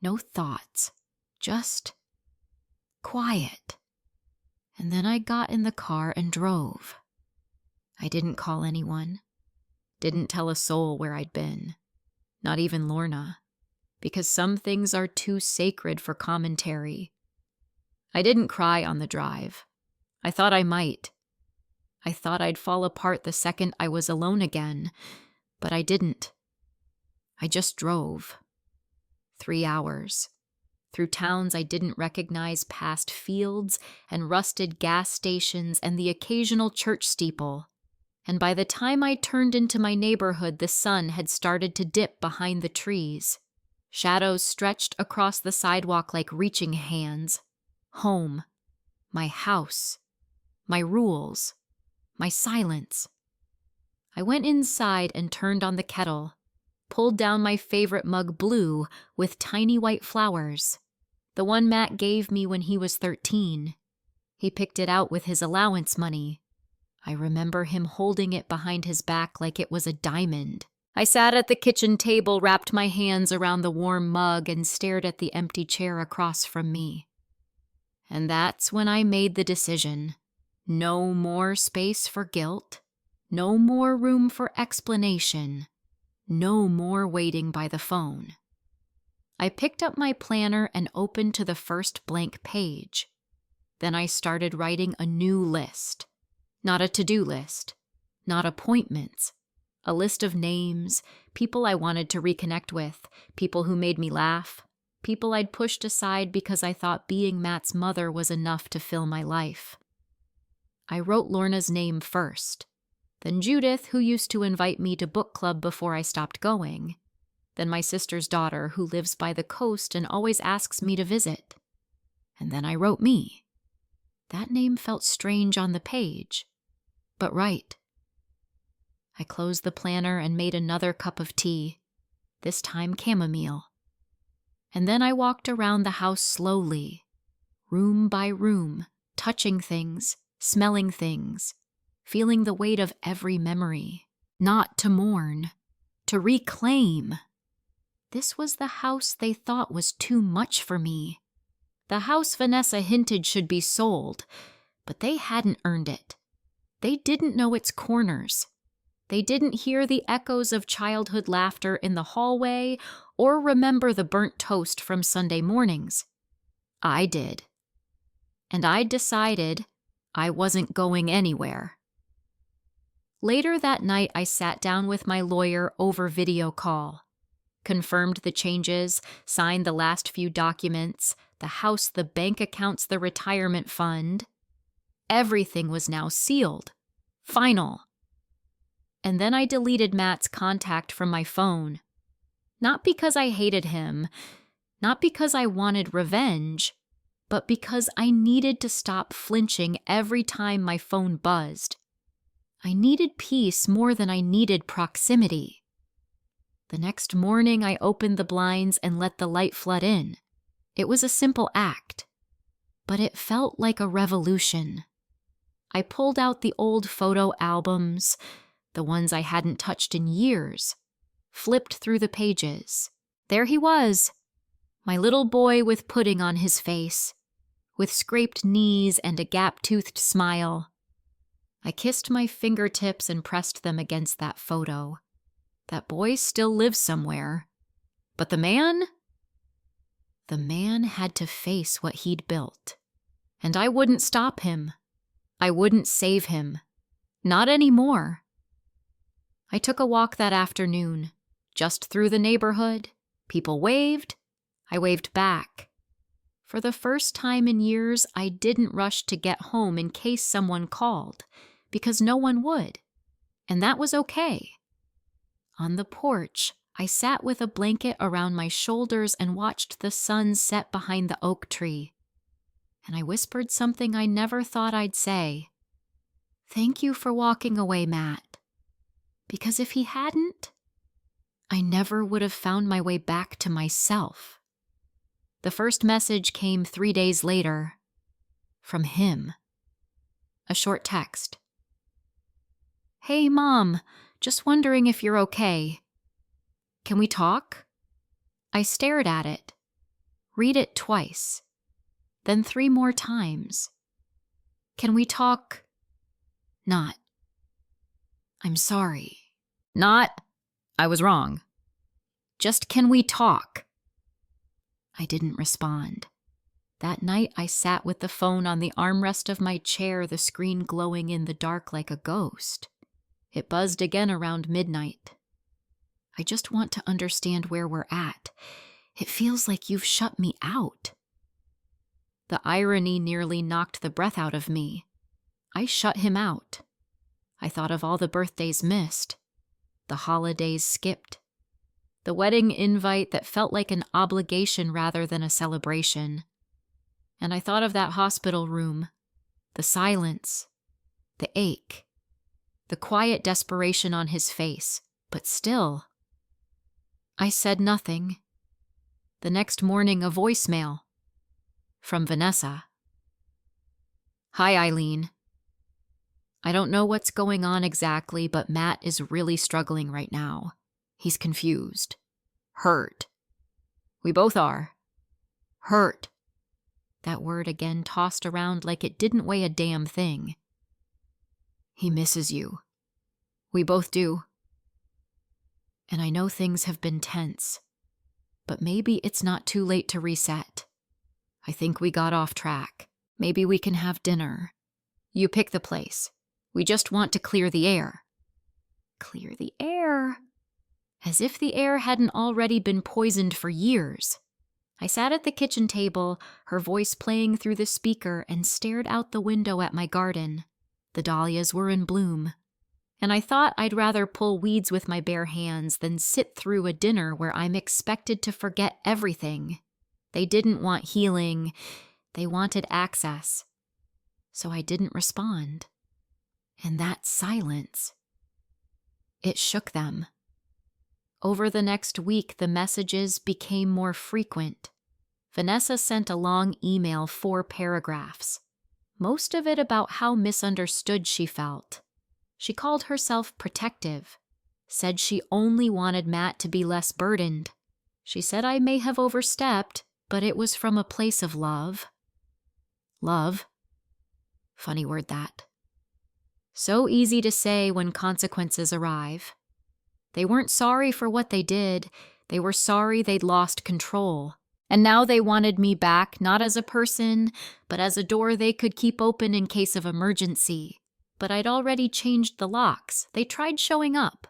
no thoughts, just quiet. And then I got in the car and drove. I didn't call anyone, didn't tell a soul where I'd been. Not even Lorna, because some things are too sacred for commentary. I didn't cry on the drive. I thought I might. I thought I'd fall apart the second I was alone again, but I didn't. I just drove. 3 hours. Through towns I didn't recognize, past fields and rusted gas stations and the occasional church steeple. And by the time I turned into my neighborhood, the sun had started to dip behind the trees. Shadows stretched across the sidewalk like reaching hands. Home. My house. My rules. My silence. I went inside and turned on the kettle, pulled down my favorite mug blue with tiny white flowers, the one Matt gave me when he was 13. He picked it out with his allowance money. I remember him holding it behind his back like it was a diamond. I sat at the kitchen table, wrapped my hands around the warm mug, and stared at the empty chair across from me. And that's when I made the decision. No more space for guilt. No more room for explanation. No more waiting by the phone. I picked up my planner and opened to the first blank page. Then I started writing a new list. Not a to-do list, not appointments, a list of names, people I wanted to reconnect with, people who made me laugh, people I'd pushed aside because I thought being Matt's mother was enough to fill my life. I wrote Lorna's name first, then Judith, who used to invite me to book club before I stopped going, then my sister's daughter, who lives by the coast and always asks me to visit, and then I wrote me. That name felt strange on the page. But right. I closed the planner and made another cup of tea, this time chamomile. And then I walked around the house slowly, room by room, touching things, smelling things, feeling the weight of every memory. Not to mourn, to reclaim. This was the house they thought was too much for me. The house Vanessa hinted should be sold, but they hadn't earned it. They didn't know its corners. They didn't hear the echoes of childhood laughter in the hallway or remember the burnt toast from Sunday mornings. I did. And I decided I wasn't going anywhere. Later that night, I sat down with my lawyer over video call, confirmed the changes, signed the last few documents, the house, the bank accounts, the retirement fund. Everything was now sealed. Final. And then I deleted Matt's contact from my phone. Not because I hated him, not because I wanted revenge, but because I needed to stop flinching every time my phone buzzed. I needed peace more than I needed proximity. The next morning, I opened the blinds and let the light flood in. It was a simple act, but it felt like a revolution. I pulled out the old photo albums, the ones I hadn't touched in years, flipped through the pages. There he was, my little boy with pudding on his face, with scraped knees and a gap-toothed smile. I kissed my fingertips and pressed them against that photo. That boy still lives somewhere. But the man? The man had to face what he'd built. And I wouldn't stop him. I wouldn't save him. Not anymore. I took a walk that afternoon, just through the neighborhood. People waved. I waved back. For the first time in years, I didn't rush to get home in case someone called, because no one would, and that was okay. On the porch, I sat with a blanket around my shoulders and watched the sun set behind the oak tree. And I whispered something I never thought I'd say. Thank you for walking away, Matt. Because if he hadn't, I never would have found my way back to myself. The first message came 3 days later, from him. A short text. Hey, Mom, just wondering if you're okay. Can we talk? I stared at it. Read it twice. Then 3 more times. Can we talk? Not. I'm sorry. Not. I was wrong. Just can we talk? I didn't respond. That night I sat with the phone on the armrest of my chair, the screen glowing in the dark like a ghost. It buzzed again around midnight. I just want to understand where we're at. It feels like you've shut me out. The irony nearly knocked the breath out of me. I shut him out. I thought of all the birthdays missed, the holidays skipped, the wedding invite that felt like an obligation rather than a celebration. And I thought of that hospital room, the silence, the ache, the quiet desperation on his face, but still. I said nothing. The next morning, a voicemail from Vanessa. Hi, Eileen. I don't know what's going on exactly, but Matt is really struggling right now. He's confused. Hurt. We both are. Hurt. That word again tossed around like it didn't weigh a damn thing. He misses you. We both do. And I know things have been tense, but maybe it's not too late to reset. I think we got off track. Maybe we can have dinner. You pick the place. We just want to clear the air. Clear the air? As if the air hadn't already been poisoned for years. I sat at the kitchen table, her voice playing through the speaker, and stared out the window at my garden. The dahlias were in bloom. And I thought I'd rather pull weeds with my bare hands than sit through a dinner where I'm expected to forget everything. They didn't want healing. They wanted access. So I didn't respond. And that silence, it shook them. Over the next week, the messages became more frequent. Vanessa sent a long email, 4 paragraphs. Most of it about how misunderstood she felt. She called herself protective, said she only wanted Matt to be less burdened. She said I may have overstepped, but it was from a place of love. Love. Funny word, that. So easy to say when consequences arrive. They weren't sorry for what they did. They were sorry they'd lost control. And now they wanted me back, not as a person, but as a door they could keep open in case of emergency. But I'd already changed the locks. They tried showing up.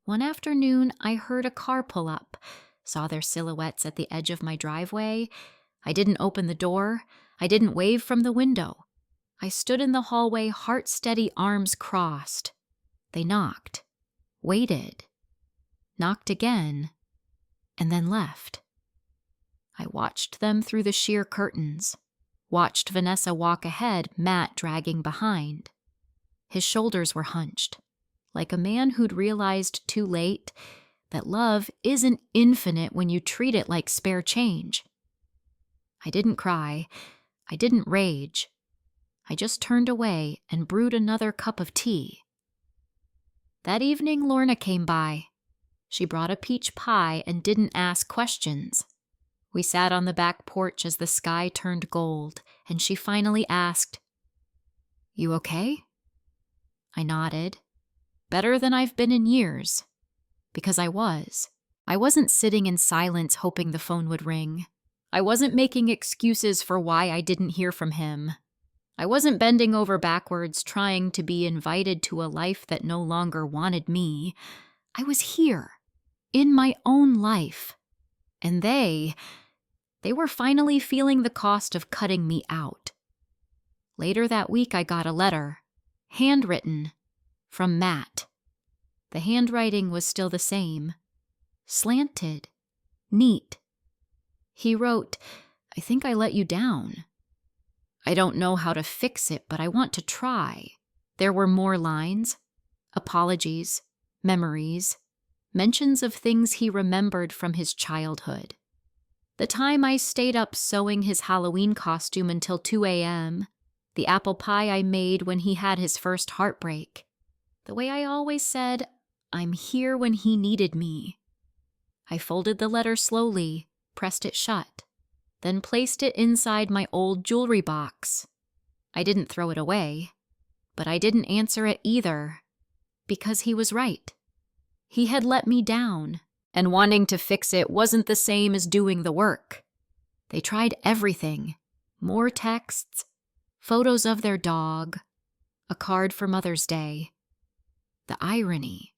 One afternoon, I heard a car pull up, saw their silhouettes at the edge of my driveway. I didn't open the door. I didn't wave from the window. I stood in the hallway, heart-steady, arms crossed. They knocked, waited, knocked again, and then left. I watched them through the sheer curtains, watched Vanessa walk ahead, Matt dragging behind. His shoulders were hunched, like a man who'd realized too late that love isn't infinite when you treat it like spare change. I didn't cry. I didn't rage. I just turned away and brewed another cup of tea. That evening, Lorna came by. She brought a peach pie and didn't ask questions. We sat on the back porch as the sky turned gold, and she finally asked, "You okay?" I nodded. Better than I've been in years. Because I was. I wasn't sitting in silence hoping the phone would ring. I wasn't making excuses for why I didn't hear from him. I wasn't bending over backwards trying to be invited to a life that no longer wanted me. I was here, in my own life. And they were finally feeling the cost of cutting me out. Later that week, I got a letter, handwritten, from Matt. The handwriting was still the same, slanted, neat. He wrote, "I think I let you down. I don't know how to fix it, but I want to try." There were more lines, apologies, memories, mentions of things he remembered from his childhood. The time I stayed up sewing his Halloween costume until 2 a.m., the apple pie I made when he had his first heartbreak, the way I always said, "I'm here when he needed me." I folded the letter slowly, pressed it shut, then placed it inside my old jewelry box. I didn't throw it away, but I didn't answer it either, because he was right. He had let me down, and wanting to fix it wasn't the same as doing the work. They tried everything, more texts, photos of their dog, a card for Mother's Day. The irony.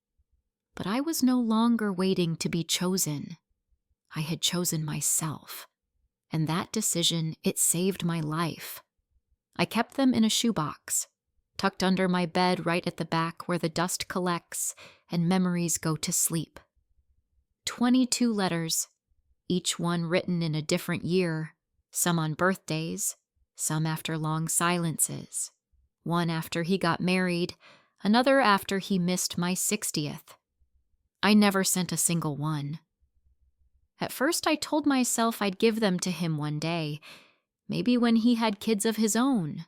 But I was no longer waiting to be chosen. I had chosen myself. And that decision, it saved my life. I kept them in a shoebox, tucked under my bed right at the back where the dust collects and memories go to sleep. 22 letters, each one written in a different year, some on birthdays, some after long silences, one after he got married, another after he missed my 60th. I never sent a single one. At first, I told myself I'd give them to him one day, maybe when he had kids of his own.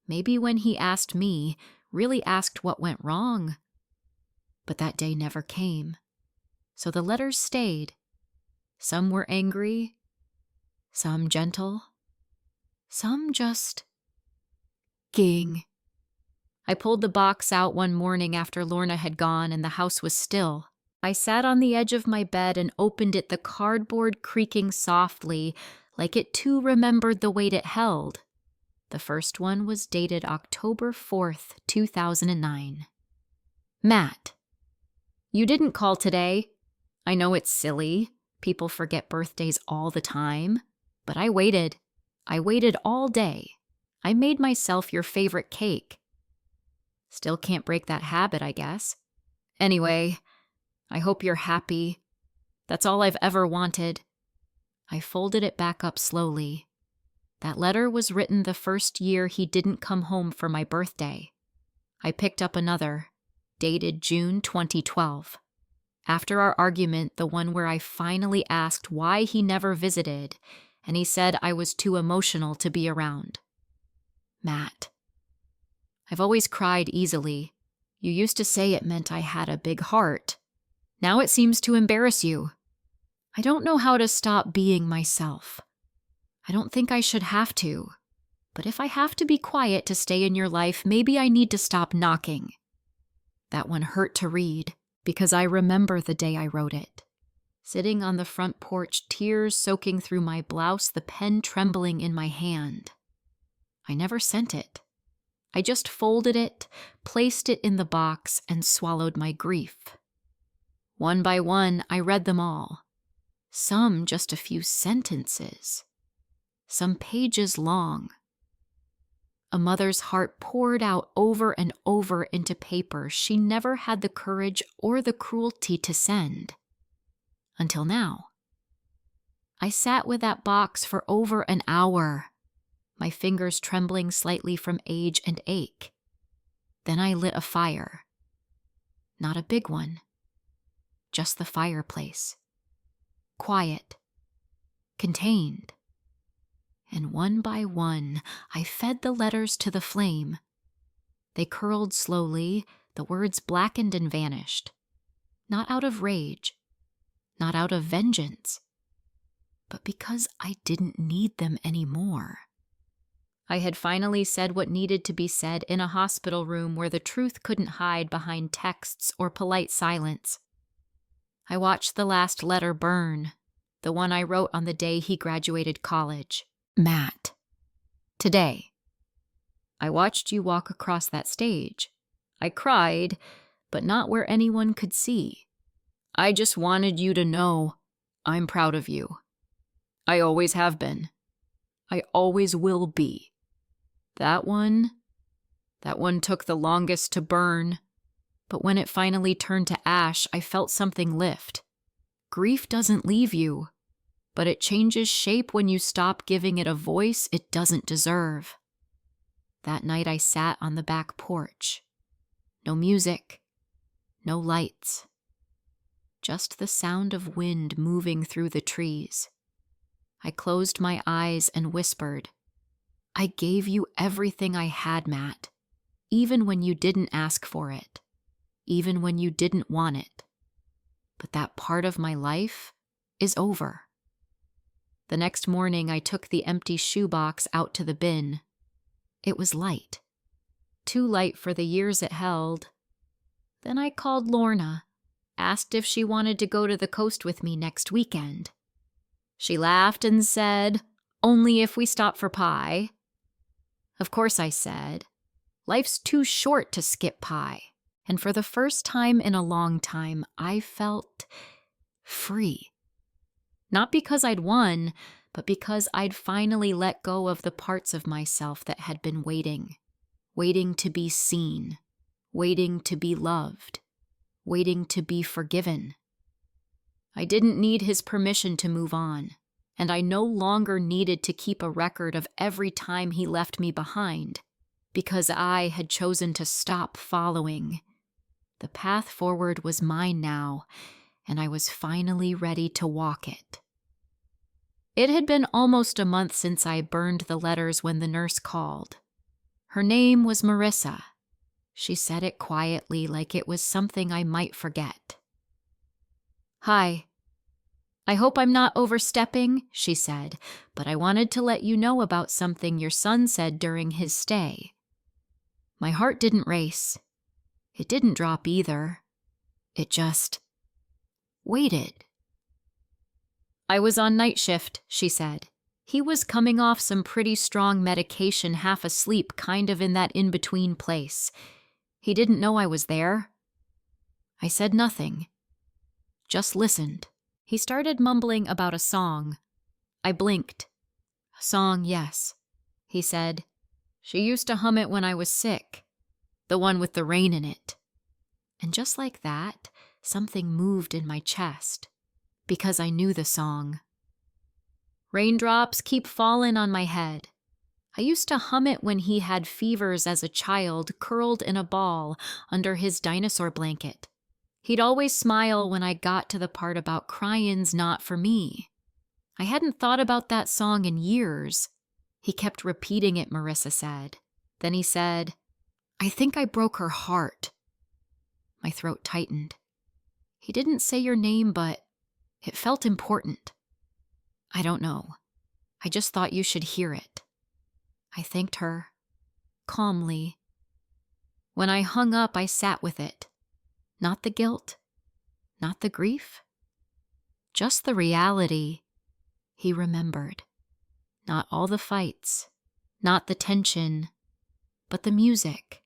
Maybe when he asked me, really asked what went wrong. But that day never came. So the letters stayed. Some were angry, some gentle, some just ging. I pulled the box out one morning after Lorna had gone and the house was still. I sat on the edge of my bed and opened it, the cardboard creaking softly, like it too remembered the weight it held. The first one was dated October 4th, 2009. Matt, you didn't call today. I know it's silly. People forget birthdays all the time. But I waited. I waited all day. I made myself your favorite cake. Still can't break that habit, I guess. Anyway, I hope you're happy. That's all I've ever wanted. I folded it back up slowly. That letter was written the first year he didn't come home for my birthday. I picked up another, dated June 2012. After our argument, the one where I finally asked why he never visited, and he said I was too emotional to be around. Matt, I've always cried easily. You used to say it meant I had a big heart. Now it seems to embarrass you. I don't know how to stop being myself. I don't think I should have to. But if I have to be quiet to stay in your life, maybe I need to stop knocking. That one hurt to read, because I remember the day I wrote it. Sitting on the front porch, tears soaking through my blouse, the pen trembling in my hand. I never sent it. I just folded it, placed it in the box, and swallowed my grief. One by one, I read them all. Some just a few sentences. Some pages long. A mother's heart poured out over and over into paper she never had the courage or the cruelty to send. Until now. I sat with that box for over an hour, my fingers trembling slightly from age and ache. Then I lit a fire. Not a big one. Just the fireplace. Quiet. Contained. And one by one, I fed the letters to the flame. They curled slowly, the words blackened and vanished. Not out of rage, not out of vengeance, but because I didn't need them anymore. I had finally said what needed to be said in a hospital room where the truth couldn't hide behind texts or polite silence. I watched the last letter burn, the one I wrote on the day he graduated college. Matt. Today. I watched you walk across that stage. I cried, but not where anyone could see. I just wanted you to know I'm proud of you. I always have been. I always will be. That one took the longest to burn, but when it finally turned to ash, I felt something lift. Grief doesn't leave you, but it changes shape when you stop giving it a voice it doesn't deserve. That night I sat on the back porch. No music, no lights. Just the sound of wind moving through the trees. I closed my eyes and whispered, I gave you everything I had, Matt, even when you didn't ask for it, even when you didn't want it. But that part of my life is over. The next morning, I took the empty shoebox out to the bin. It was light. Too light for the years it held. Then I called Lorna, asked if she wanted to go to the coast with me next weekend. She laughed and said, only if we stop for pie. Of course I said, life's too short to skip pie. And for the first time in a long time, I felt free. Not because I'd won, but because I'd finally let go of the parts of myself that had been waiting to be seen, waiting to be loved, waiting to be forgiven. I didn't need his permission to move on, and I no longer needed to keep a record of every time he left me behind, because I had chosen to stop following. The path forward was mine now, and I was finally ready to walk it. It had been almost a month since I burned the letters when the nurse called. Her name was Marissa. She said it quietly like it was something I might forget. Hi. I hope I'm not overstepping, she said, but I wanted to let you know about something your son said during his stay. My heart didn't race. It didn't drop either. It just waited. I was on night shift, she said. He was coming off some pretty strong medication, half asleep, kind of in that in-between place. He didn't know I was there. I said nothing. Just listened. He started mumbling about a song. I blinked. A song, yes. He said, she used to hum it when I was sick. The one with the rain in it. And just like that, something moved in my chest. Because I knew the song. Raindrops keep falling on my head. I used to hum it when he had fevers as a child, curled in a ball under his dinosaur blanket. He'd always smile when I got to the part about cryin's not for me. I hadn't thought about that song in years. He kept repeating it, Marissa said. Then he said, I think I broke her heart. My throat tightened. He didn't say your name, but it felt important. I don't know. I just thought you should hear it. I thanked her, calmly. When I hung up, I sat with it. Not the guilt, not the grief, just the reality. He remembered. Not all the fights, not the tension, but the music,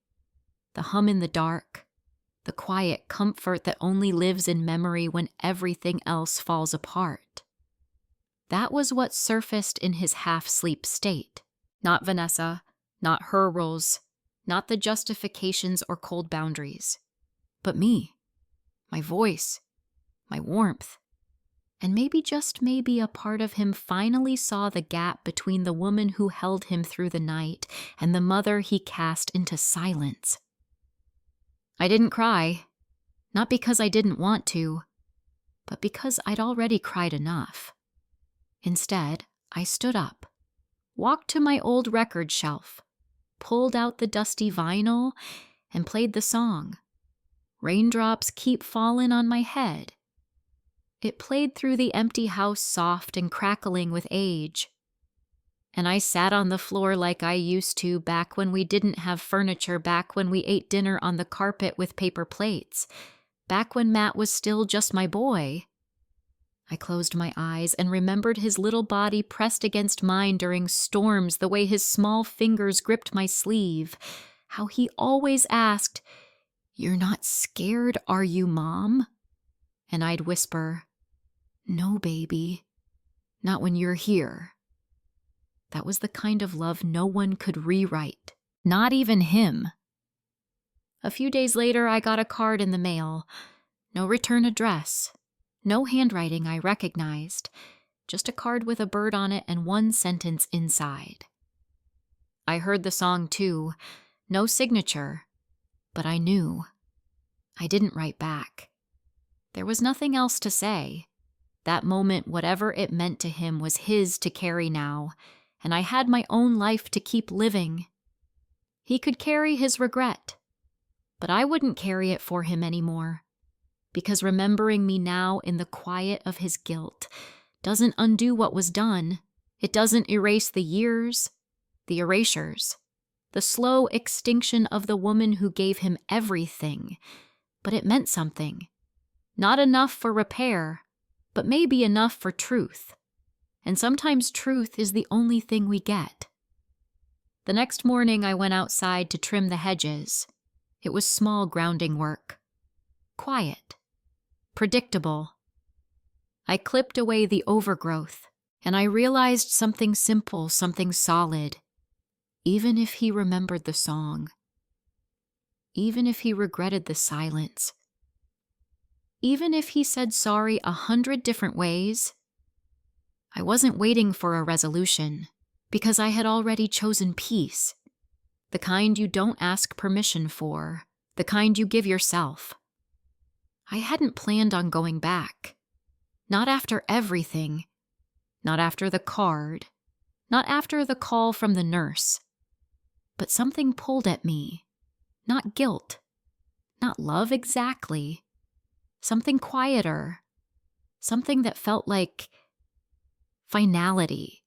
the hum in the dark, the quiet comfort that only lives in memory when everything else falls apart. That was what surfaced in his half-sleep state. Not Vanessa, not her roles, not the justifications or cold boundaries. But me, my voice, my warmth, and maybe just maybe a part of him finally saw the gap between the woman who held him through the night and the mother he cast into silence. I didn't cry, not because I didn't want to, but because I'd already cried enough. Instead, I stood up, walked to my old record shelf, pulled out the dusty vinyl, and played the song. Raindrops keep falling on my head. It played through the empty house, soft and crackling with age. And I sat on the floor like I used to back when we didn't have furniture, back when we ate dinner on the carpet with paper plates, back when Matt was still just my boy. I closed my eyes and remembered his little body pressed against mine during storms, the way his small fingers gripped my sleeve, how he always asked, "You're not scared, are you, Mom?" And I'd whisper, "No, baby, not when you're here." That was the kind of love no one could rewrite, not even him. A few days later, I got a card in the mail. No return address. No handwriting I recognized. Just a card with a bird on it and one sentence inside. I heard the song too. No signature. But I knew. I didn't write back. There was nothing else to say. That moment, whatever it meant to him, was his to carry now, and I had my own life to keep living. He could carry his regret, but I wouldn't carry it for him anymore, because remembering me now in the quiet of his guilt doesn't undo what was done. It doesn't erase the years, the erasures, the slow extinction of the woman who gave him everything, but it meant something. Not enough for repair, but maybe enough for truth. And sometimes truth is the only thing we get. The next morning I went outside to trim the hedges. It was small grounding work. Quiet. Predictable. I clipped away the overgrowth, and I realized something simple, something solid. Even if he remembered the song. Even if he regretted the silence. Even if he said sorry 100 different ways, I wasn't waiting for a resolution, because I had already chosen peace. The kind you don't ask permission for, the kind you give yourself. I hadn't planned on going back. Not after everything. Not after the card. Not after the call from the nurse. But something pulled at me. Not guilt. Not love exactly. Something quieter. Something that felt like finality.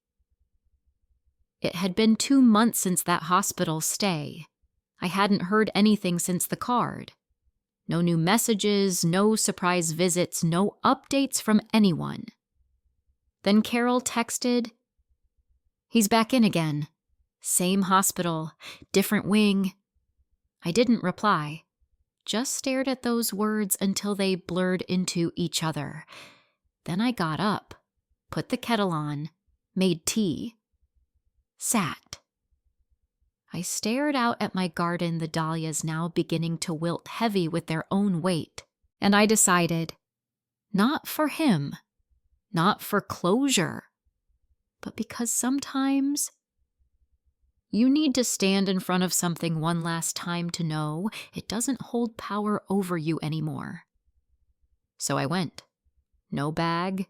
It had been 2 months since that hospital stay. I hadn't heard anything since the card. No new messages, no surprise visits, no updates from anyone. Then Carol texted, "He's back in again. Same hospital, different wing." I didn't reply. Just stared at those words until they blurred into each other. Then I got up, put the kettle on, made tea, sat. I stared out at my garden, the dahlias now beginning to wilt heavy with their own weight, and I decided, not for him, not for closure, but because sometimes you need to stand in front of something one last time to know it doesn't hold power over you anymore. So I went. No bag,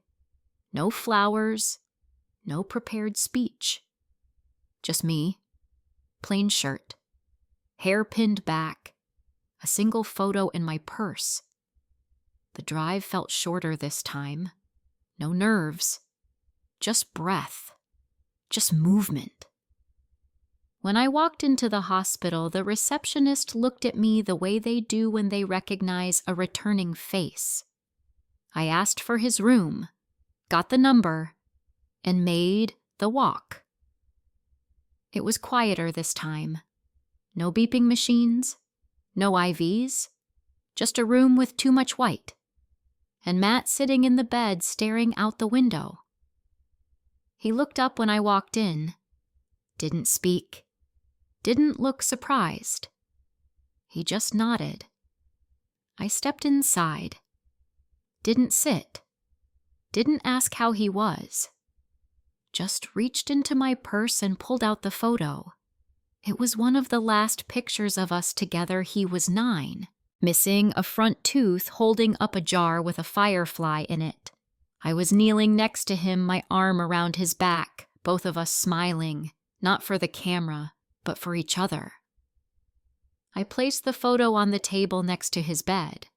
no flowers, no prepared speech. Just me, plain shirt, hair pinned back, a single photo in my purse. The drive felt shorter this time. No nerves, just breath, just movement. When I walked into the hospital, the receptionist looked at me the way they do when they recognize a returning face. I asked for his room, got the number, and made the walk. It was quieter this time. No beeping machines, no IVs, just a room with too much white, and Matt sitting in the bed staring out the window. He looked up when I walked in, didn't speak, didn't look surprised. He just nodded. I stepped inside. Didn't sit. Didn't ask how he was. Just reached into my purse and pulled out the photo. It was one of the last pictures of us together. He was 9, missing a front tooth, holding up a jar with a firefly in it. I was kneeling next to him, my arm around his back, both of us smiling, not for the camera, but for each other. I placed the photo on the table next to his bed.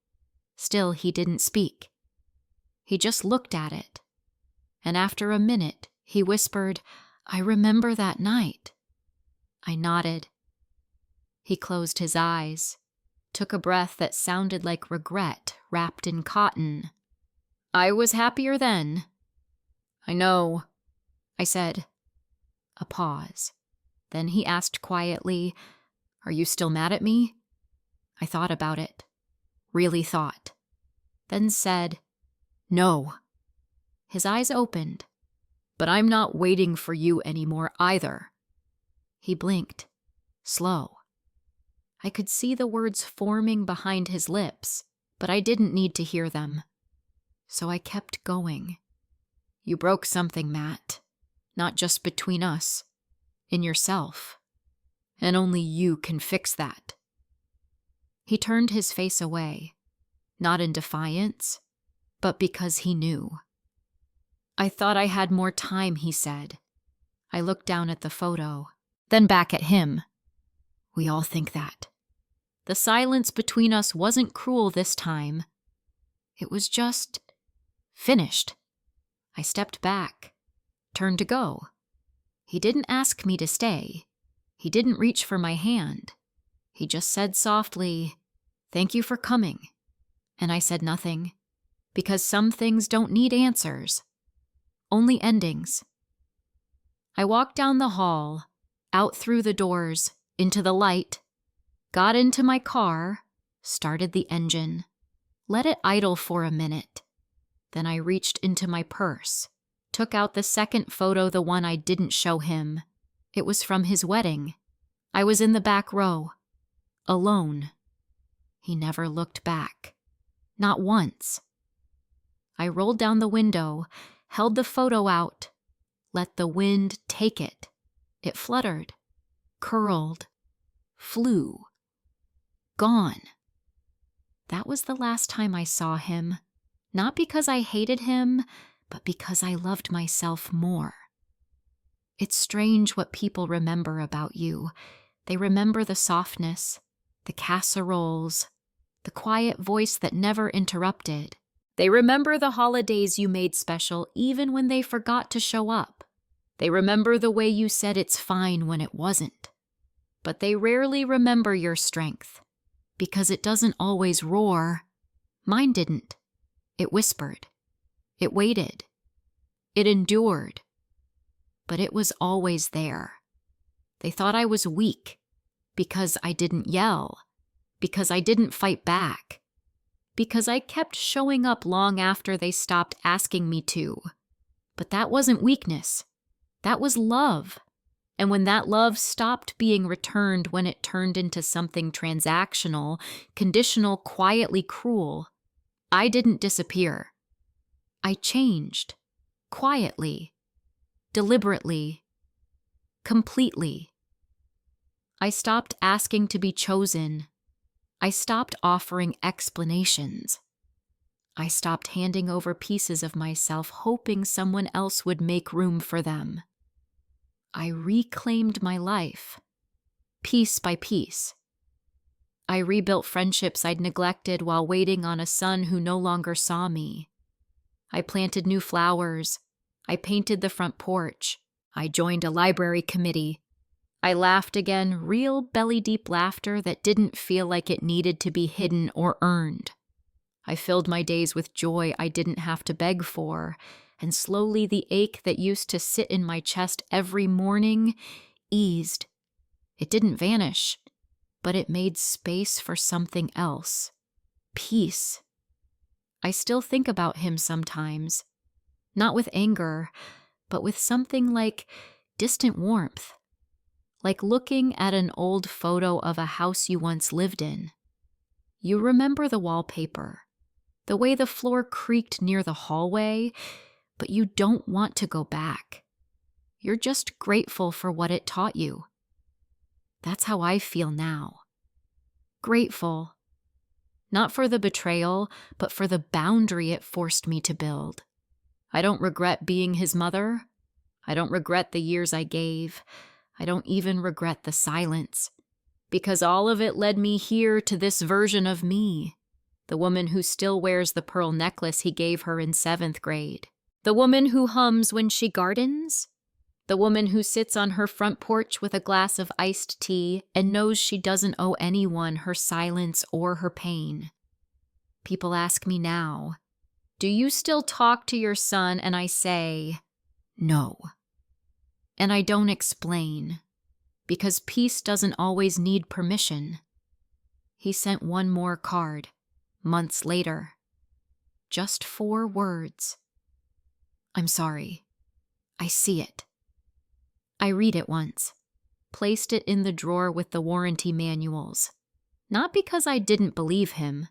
Still, he didn't speak. He just looked at it. And after a minute, he whispered, "I remember that night." I nodded. He closed his eyes, took a breath that sounded like regret wrapped in cotton. I was happier then. I know, I said. A pause. Then he asked quietly, Are you still mad at me? I thought about it. Really thought. Then said, No. His eyes opened. But I'm not waiting for you anymore either. He blinked. Slow. I could see the words forming behind his lips, but I didn't need to hear them. So I kept going. You broke something, Matt. Not just between us. In yourself. And only you can fix that. He turned his face away. Not in defiance, but because he knew. I thought I had more time, he said. I looked down at the photo, then back at him. We all think that. The silence between us wasn't cruel this time. It was just finished. I stepped back, turned to go. He didn't ask me to stay. He didn't reach for my hand. He just said softly, Thank you for coming. And I said nothing, because some things don't need answers, only endings. I walked down the hall, out through the doors, into the light, got into my car, started the engine, let it idle for a minute. Then I reached into my purse, took out the second photo, the one I didn't show him. It was from his wedding. I was in the back row, alone. He never looked back. Not once. I rolled down the window, held the photo out, let the wind take it. It fluttered, curled, flew. Gone. That was the last time I saw him, not because I hated him, but because I loved myself more. It's strange what people remember about you. They remember the softness, the casseroles, the quiet voice that never interrupted. They remember the holidays you made special even when they forgot to show up. They remember the way you said it's fine when it wasn't. But they rarely remember your strength, because it doesn't always roar. Mine didn't. It whispered. It waited. It endured. But it was always there. They thought I was weak, because I didn't yell, because I didn't fight back, because I kept showing up long after they stopped asking me to. But that wasn't weakness. That was love. And when that love stopped being returned, when it turned into something transactional, conditional, quietly cruel, I didn't disappear. I changed. Quietly. Deliberately. Completely. I stopped asking to be chosen. I stopped offering explanations. I stopped handing over pieces of myself, hoping someone else would make room for them. I reclaimed my life, piece by piece. I rebuilt friendships I'd neglected while waiting on a son who no longer saw me. I planted new flowers. I painted the front porch. I joined a library committee. I laughed again, real belly-deep laughter that didn't feel like it needed to be hidden or earned. I filled my days with joy I didn't have to beg for, and slowly the ache that used to sit in my chest every morning eased. It didn't vanish, but it made space for something else. Peace. I still think about him sometimes, not with anger, but with something like distant warmth. Like looking at an old photo of a house you once lived in. You remember the wallpaper, the way the floor creaked near the hallway, but you don't want to go back. You're just grateful for what it taught you. That's how I feel now. Grateful. Not for the betrayal, but for the boundary it forced me to build. I don't regret being his mother. I don't regret the years I gave. I don't even regret the silence, because all of it led me here to this version of me, the woman who still wears the pearl necklace he gave her in 7th grade, the woman who hums when she gardens, the woman who sits on her front porch with a glass of iced tea and knows she doesn't owe anyone her silence or her pain. People ask me now, Do you still talk to your son? And I say, no. And I don't explain, because peace doesn't always need permission. He sent one more card, months later. Just 4 words. I'm sorry. I see it. I read it once, placed it in the drawer with the warranty manuals. Not because I didn't believe him,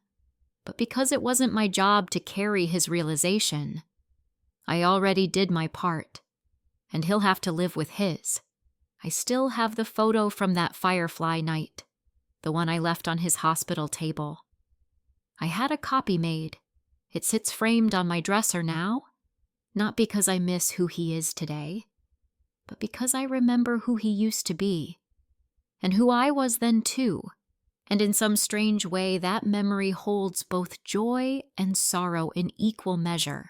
but because it wasn't my job to carry his realization. I already did my part, and he'll have to live with his. I still have the photo from that Firefly night, the one I left on his hospital table. I had a copy made. It sits framed on my dresser now, not because I miss who he is today, but because I remember who he used to be, and who I was then too. And in some strange way, that memory holds both joy and sorrow in equal measure.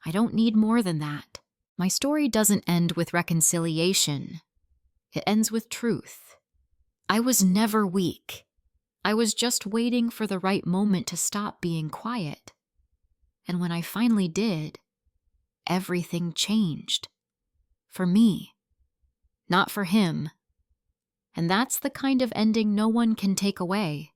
I don't need more than that. My story doesn't end with reconciliation. It ends with truth. I was never weak. I was just waiting for the right moment to stop being quiet. And when I finally did, everything changed. For me, not for him. And that's the kind of ending no one can take away.